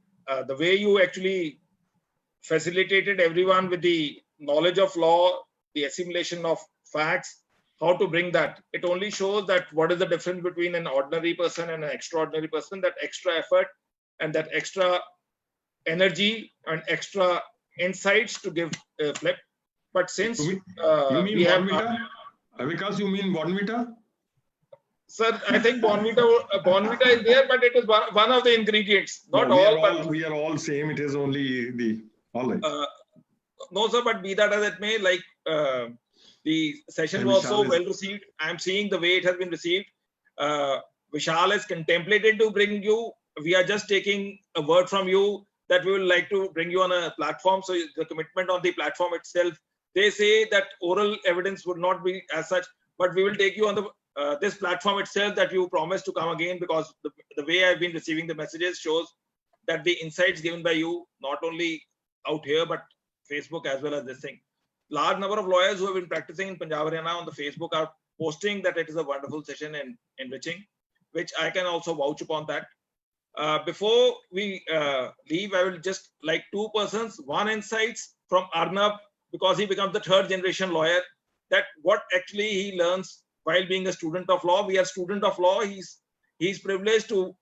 the way you actually facilitated everyone with the knowledge of law, the assimilation of facts, how to bring that, it only shows that what is the difference between an ordinary person and an extraordinary person, that extra effort and that extra energy and extra insights to give flip. But since you mean we have Vikas, you mean Bonvita? Sir, I think Bonvita is there, but it is one of the ingredients, not No, all. we are all same. It is only the all right. No, sir, but be that as it may, like the session was so well received. I'm seeing the way it has been received. Vishal is contemplated to bring you. We are just taking a word from you that we would like to bring you on a platform. So the commitment on the platform itself, they say that oral evidence would not be as such, but we will take you on the this platform itself, that you promise to come again, because the way I've been receiving the messages shows that the insights given by you, not only out here, but Facebook as well as this thing. Large number of lawyers who have been practicing in Punjab Haryana on the Facebook are posting that it is a wonderful session and enriching, which I can also vouch upon that. Before we leave, I will just like two persons, one insights from Arnab, because he becomes the third generation lawyer, that what actually he learns while being a student of law. We are student of law. He's privileged to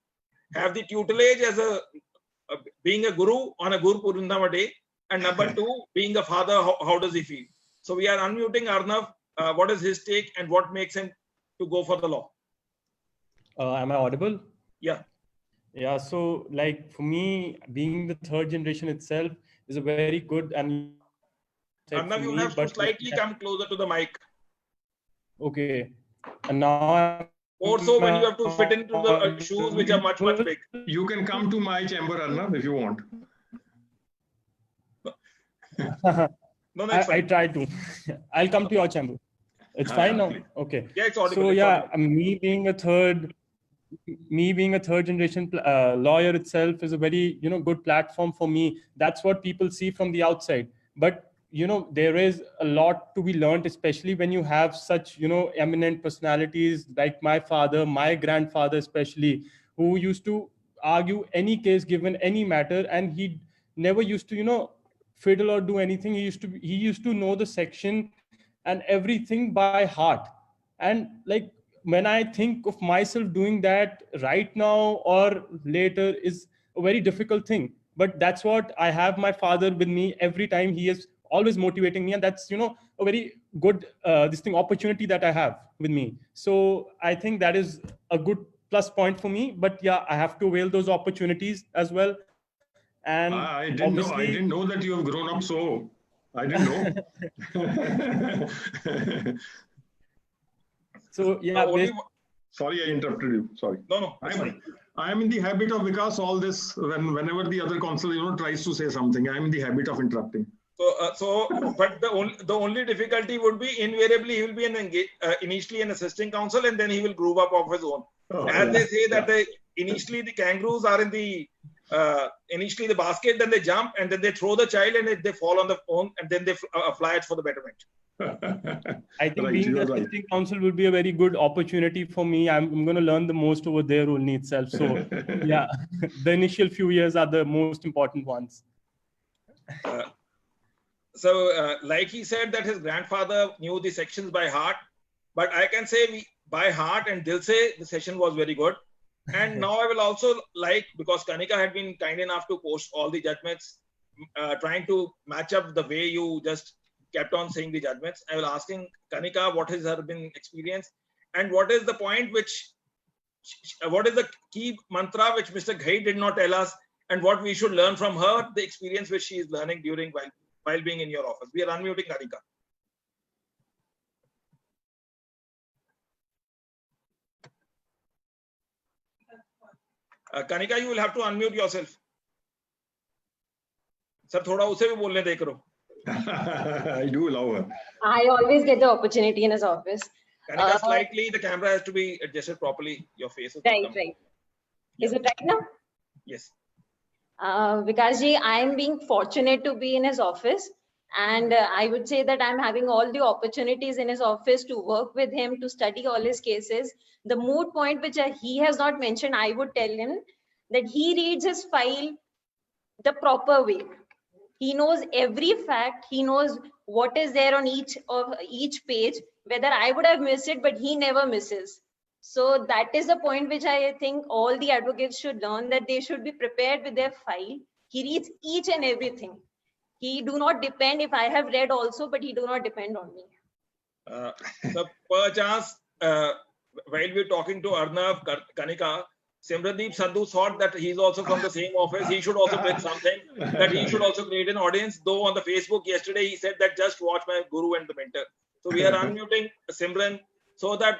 have the tutelage as being a guru on a Guru Purnima day. And number two, being a father, how does he feel? So we are unmuting Arnav. What is his take and what makes him to go for the law? Am I audible? Yeah. Yeah. So like for me, being the third generation itself is a very good and Arnav, you have to slightly come closer to the mic. Okay. And now also when you have to fit into the shoes which are much big. You can come to my chamber, Arnav, if you want. No, I try to. I'll come to your chamber. It's fine now. Okay. Yeah, it's audible. So yeah, me being a third generation lawyer itself is a very good platform for me. That's what people see from the outside. But there is a lot to be learned, especially when you have such eminent personalities like my father, my grandfather especially, who used to argue any case given any matter, and he never used to fiddle or do anything. He used to know the section and everything by heart. And like when I think of myself doing that right now or later is a very difficult thing. But that's what I have my father with me every time. He is always motivating me, and that's a very good opportunity that I have with me. So I think that is a good plus point for me. But yeah, I have to avail those opportunities as well. And I didn't know. I didn't know that you have grown up so. I didn't know. So yeah, Sorry, I interrupted you. Sorry. No, it's fine. I am in the habit of, because all this, whenever the other counsel, tries to say something, I am in the habit of interrupting. But the only difficulty would be invariably he will be initially an assisting counsel, and then he will groove up of his own. As they say that initially the kangaroos are in the initially the basket, then they jump, and then they throw the child, and they fall on the phone, and then they fly it for the betterment. I think being the assisting counsel would be a very good opportunity for me. I'm going to learn the most over there only itself. So yeah, the initial few years are the most important ones. Like he said that his grandfather knew the sections by heart, but I can say by heart and dil se, the session was very good. And now I will also like, because Kanika had been kind enough to post all the judgments, trying to match up the way you just kept on saying the judgments. I will asking Kanika what has her been experience, and what is the point what is the key mantra which Mr. Ghai did not tell us, and what we should learn from her, the experience which she is learning while being in your office. We are unmuting Kanika. Kanika, you will have to unmute yourself. Sir, thoda usse bhi bolne de karo. I do allow her. I always get the opportunity in his office. Kanika, slightly the camera has to be adjusted properly. Your face. Right. Is it right now? Yes. Vikasji, I am being fortunate to be in his office, and I would say that I'm having all the opportunities in his office to work with him, to study all his cases. The moot point which he has not mentioned, I would tell him that he reads his file the proper way. He knows every fact. He knows what is there on each page, whether I would have missed it, but he never misses. So that is the point which I think all the advocates should learn, that they should be prepared with their file. He reads each and everything. He do not depend, if I have read also, but he do not depend on me. So perchance, while we're talking to Arnav, Kanika, Simrandeep Sandhu thought that he's also from the same office. He should also bring something, that he should also create an audience. Though on the Facebook yesterday, he said that just watch my guru and the mentor. So we are unmuting Simran so that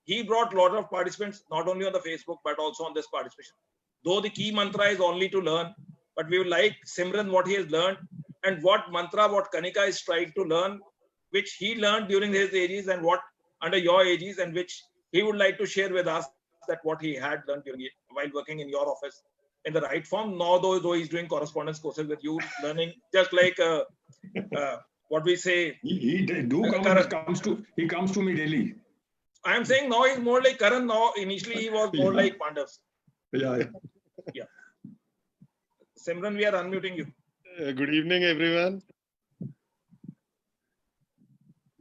he brought a lot of participants, not only on the Facebook, but also on this participation. Though the key mantra is only to learn, but we would like Simran what he has learned, and what mantra, what Kanika is trying to learn, which he learned during his ages and what under your ages, and which he would like to share with us, that what he had learned while working in your office in the right form. Now, though he's doing correspondence courses with you, learning just like what we say. He comes to me daily. I am saying now he's more like Karan. Now, initially he was more like Pandavs. Yeah. Simran, we are unmuting you. Good evening, everyone.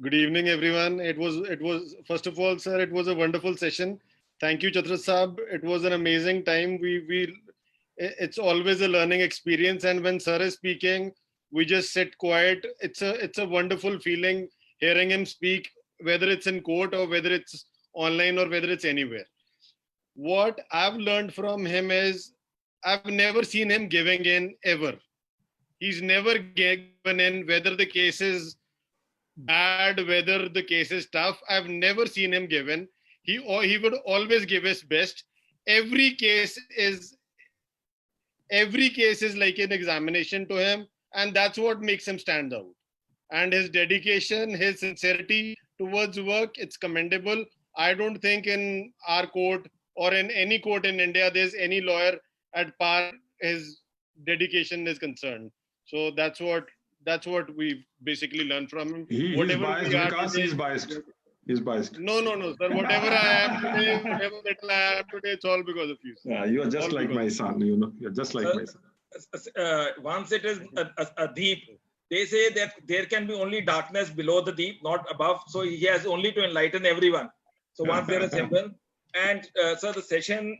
Good evening, everyone. It was first of all, sir, it was a wonderful session. Thank you, Chhatrat Saab. It was an amazing time. It's always a learning experience, and when sir is speaking, we just sit quiet. It's a wonderful feeling hearing him speak, whether it's in court or whether it's online or whether it's anywhere. What I've learned from him is I've never seen him giving in ever. He's never given in, whether the case is bad, whether the case is tough. I've never seen him give in. He would always give his best. Every case is like an examination to him, and that's what makes him stand out. And his dedication, his sincerity towards work, it's commendable. I don't think in our court or in any court in India there's any lawyer at par his dedication is concerned. So that's what we've basically learned from him. He's biased because he's biased. He's biased. No, sir. Whatever I am today, whatever little I am today, it's all because of you. Yeah, you are just like my son. You're just like my son. Once it is a deep, they say that there can be only darkness below the deep, not above. So he has only to enlighten everyone. So once there is Simran, and so the session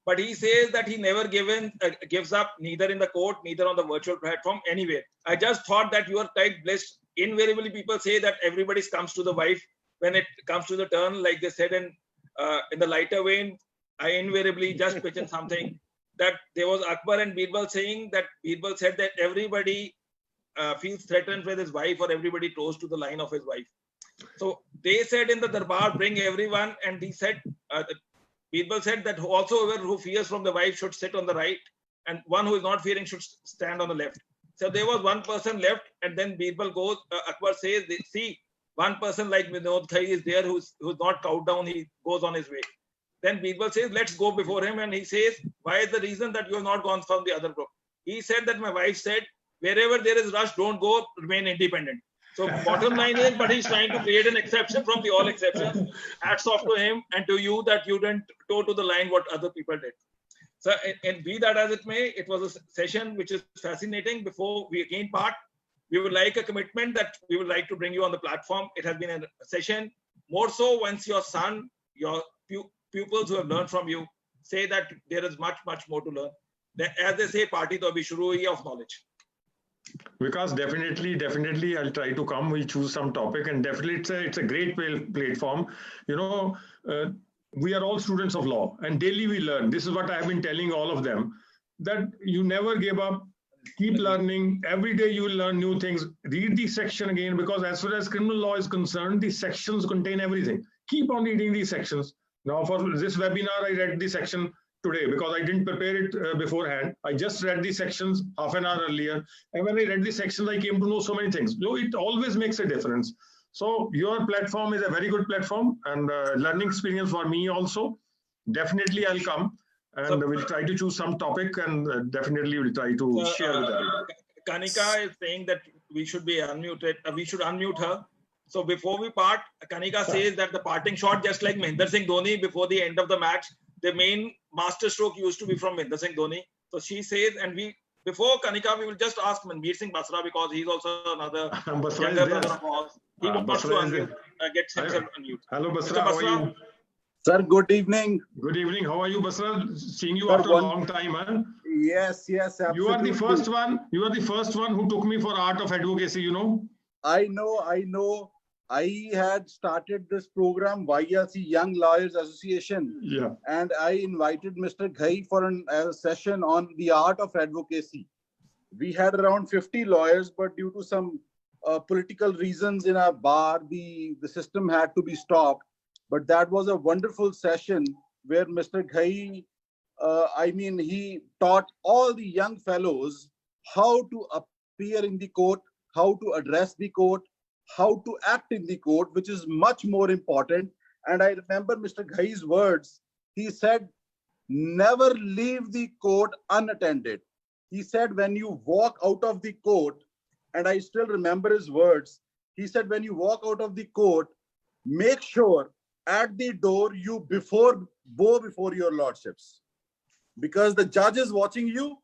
but he says that he never gives up, neither in the court, neither on the virtual platform, anywhere. I just thought that you are quite blessed. Invariably, people say that everybody comes to the wife when it comes to the turn, like they said in the lighter vein. I invariably just pitch in something. that there was Akbar and Birbal saying that Birbal said that everybody feels threatened with his wife, or everybody close to the line of his wife. So they said in the Darbar, bring everyone, and he said, Birbal said that also whoever who fears from the wife should sit on the right, and one who is not fearing should stand on the left. So there was one person left, and then Birbal goes, Akbar says, see, one person like Vinod Ghai is there who's not cowed down, he goes on his way. Then Birbal says, let's go before him, and he says, why is the reason that you have not gone from the other group? He said that my wife said, wherever there is rush, don't go, remain independent. So bottom line is, but he's trying to create an exception from the all exceptions. Hats off to him and to you that you didn't toe to the line what other people did. So, and be that as it may, it was a session which is fascinating. Before we again part, we would like a commitment that we would like to bring you on the platform. It has been a session, more so once your son, your pupils who have learned from you say that there is much, much more to learn. As they say, party to abhi shuru hui of knowledge. Because definitely I'll try to come. We'll choose some topic, and definitely it's a great platform. You know, we are all students of law, and daily we learn. This is what I have been telling all of them, that you never give up. Keep learning. Every day you will learn new things. Read the section again, because as far as criminal law is concerned, the sections contain everything. Keep on reading these sections. Now for this webinar, I read the section today because I didn't prepare it beforehand. I just read the sections half an hour earlier. And when I read the sections, I came to know so many things. So it always makes a difference. So your platform is a very good platform, and learning experience for me also. Definitely I'll come, and we'll try to choose some topic, and definitely we'll try to share with everybody. Kanika is saying that we should be unmuted. We should unmute her. So before we part, Kanika says that the parting shot, just like Mahendra Singh Dhoni before the end of the match, the main master stroke used to be from Mahendra Singh Dhoni. So she says, and before Kanika, we will just ask Manveer Singh Basra, because he's also another younger brother of ours. He wants to unmute, get himself unmute. Hello, Basra. How are you? Sir, good evening. Good evening. How are you, Basra? Seeing you after a long time, huh? Yes, absolutely. You are the first one. You are the first one who took me for art of advocacy, you know. I know. I had started this program via the Young Lawyers Association. Yeah. And I invited Mr. Ghai for a session on the art of advocacy. We had around 50 lawyers, but due to some political reasons in our bar, the system had to be stopped. But that was a wonderful session where Mr. Ghai, he taught all the young fellows how to appear in the court, how to address the court, how to act in the court, which is much more important. And I remember Mr. Ghai's words. He said, never leave the court unattended. He said, when you walk out of the court, and I still remember his words, he said, when you walk out of the court, make sure at the door you bow before your lordships, because the judge is watching you,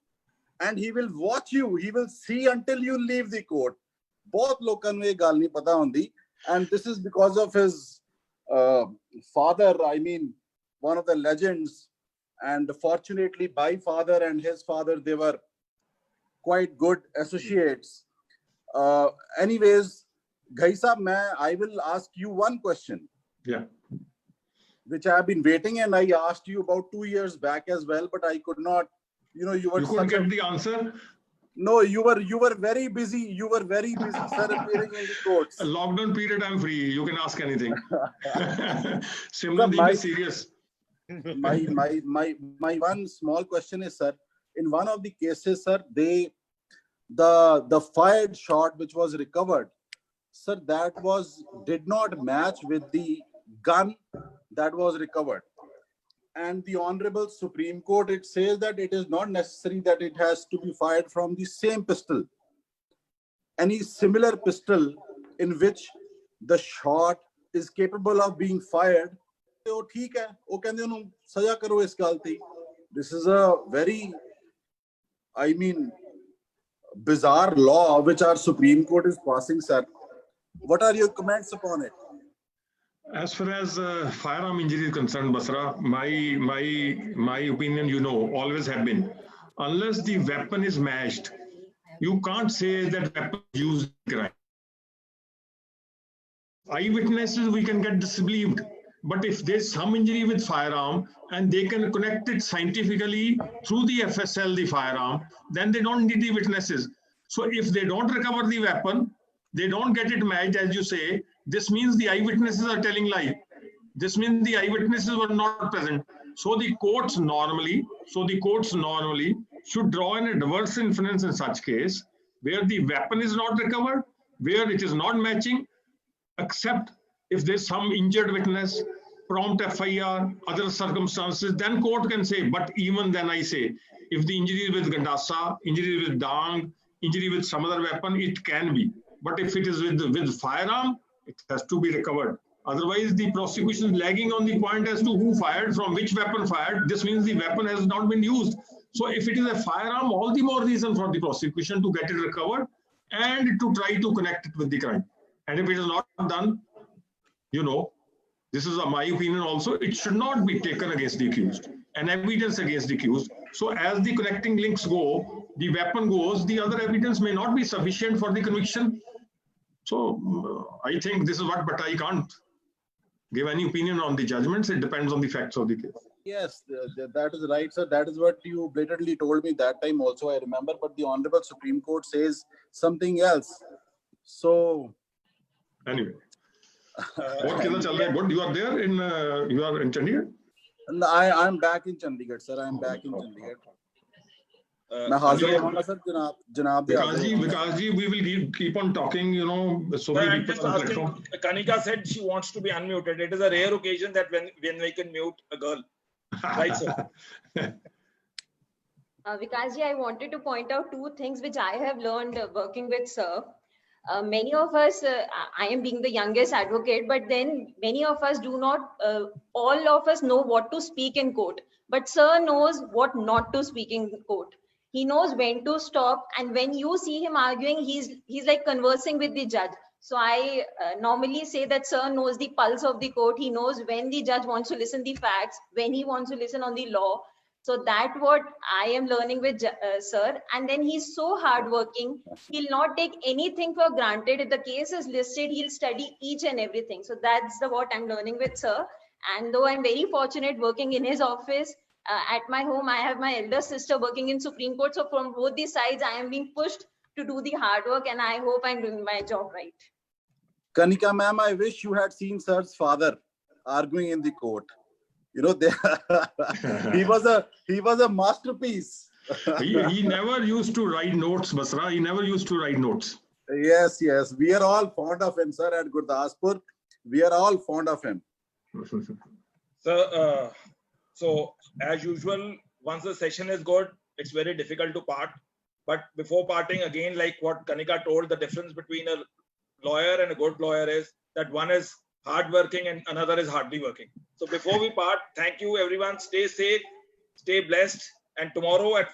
and he will watch you. He will see until you leave the court. Both lokan mein gal nahi pata hundi, and this is because of his father. One of the legends, and fortunately my father and his father, they were quite good associates. Anyways, Ghai Sahab, I will ask you one question. Yeah. Which I have been waiting, and I asked you about 2 years back as well, but I could not. You couldn't get the answer. No, you were very busy. You were very busy, sir, appearing in the courts. A lockdown period, I'm free. You can ask anything. Simrandeep is serious. My one small question is, sir, in one of the cases, sir, the fired shot which was recovered, sir, did not match with the gun that was recovered. And the Honorable Supreme Court, it says that it is not necessary that it has to be fired from the same pistol. Any similar pistol in which the shot is capable of being fired, this is a very, bizarre law which our Supreme Court is passing, sir. What are your comments upon it? As far as firearm injury is concerned, Basra, my opinion, always have been, unless the weapon is matched, you can't say that weapon used in crime. Eyewitnesses, we can get disbelieved. But if there's some injury with firearm and they can connect it scientifically through the FSL, the firearm, then they don't need the witnesses. So if they don't recover the weapon, they don't get it matched, as you say, this means the eyewitnesses are telling lie. This means the eyewitnesses were not present. So the courts normally should draw an adverse inference in such case where the weapon is not recovered, where it is not matching, except if there's some injured witness, prompt FIR, other circumstances, then court can say, but even then I say, if the injury is with Gandasa, injury with Dang, injury with some other weapon, it can be. But if it is with firearm, it has to be recovered. Otherwise, the prosecution is lagging on the point as to who fired, from which weapon fired. This means the weapon has not been used. So if it is a firearm, all the more reason for the prosecution to get it recovered and to try to connect it with the crime. And if it is not done, you know, this is my opinion also, it should not be taken against the accused and evidence against the accused. So as the connecting links go, the weapon goes, the other evidence may not be sufficient for the conviction. So I think this is what, but I can't give any opinion on the judgments. It depends on the facts of the case. Yes, that is right, sir. That is what you blatantly told me that time also, I remember. But the Honorable Supreme Court says something else. So anyway, what good? You are there in you are in Chandigarh? No, I'm back in Chandigarh, sir. I'm back in Chandigarh. Because we will keep on talking, you know, so many people on the platform. Kanika said she wants to be unmuted. It is a rare occasion that when we can mute a girl. Right, sir. Vikasji, I wanted to point out two things which I have learned working with sir. Many of us, I am being the youngest advocate, but then many of us do not, all of us know what to speak in court, but sir knows what not to speak in court. He knows when to stop, and when you see him arguing, he's like conversing with the judge. So I normally say that sir knows the pulse of the court. He knows when the judge wants to listen the facts, when he wants to listen on the law. So that's what I am learning with sir. And then he's so hardworking. He'll not take anything for granted. If the case is listed, he'll study each and everything. So that's what I'm learning with sir. And though I'm very fortunate working in his office, at my home, I have my elder sister working in Supreme Court. So from both these sides, I am being pushed to do the hard work, and I hope I'm doing my job right. Kanika ma'am, I wish you had seen sir's father arguing in the court. You know, he was a masterpiece. he never used to write notes, Basra. He never used to write notes. Yes. We are all fond of him, sir, at Gurdaspur. We are all fond of him. So as usual, once the session is good, it's very difficult to part. But before parting, again, like what Kanika told, the difference between a lawyer and a good lawyer is that one is hardworking and another is hardly working. So before we part, thank you everyone. Stay safe, stay blessed. And tomorrow at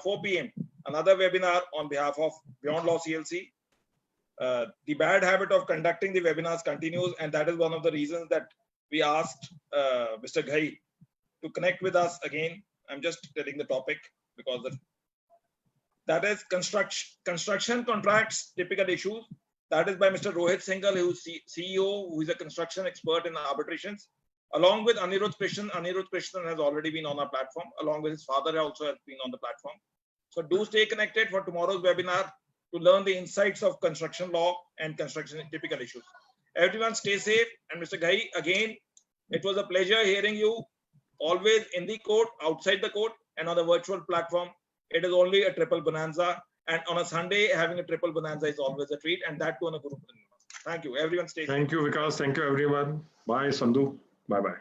4 p.m., another webinar on behalf of Beyond Law CLC. The bad habit of conducting the webinars continues, and that is one of the reasons that we asked Mr. Ghai to connect with us again. I'm just telling the topic because that is construction contracts, typical issues. That is by Mr. Rohit Singhal, who is CEO, who is a construction expert in arbitrations, along with Anirudh Krishnan. Anirudh Krishnan has already been on our platform, along with his father also has been on the platform. So do stay connected for tomorrow's webinar to learn the insights of construction law and construction typical issues. Everyone stay safe. And Mr. Ghai, again, it was a pleasure hearing you, always in the court, outside the court, and on the virtual platform. It is only a triple bonanza. And on a Sunday, having a triple bonanza is always a treat, and that too on a Guru Purnima. Thank you. Everyone stay safe. Thank you, Vikas. Thank you, everyone. Bye, Sandhu. Bye-bye.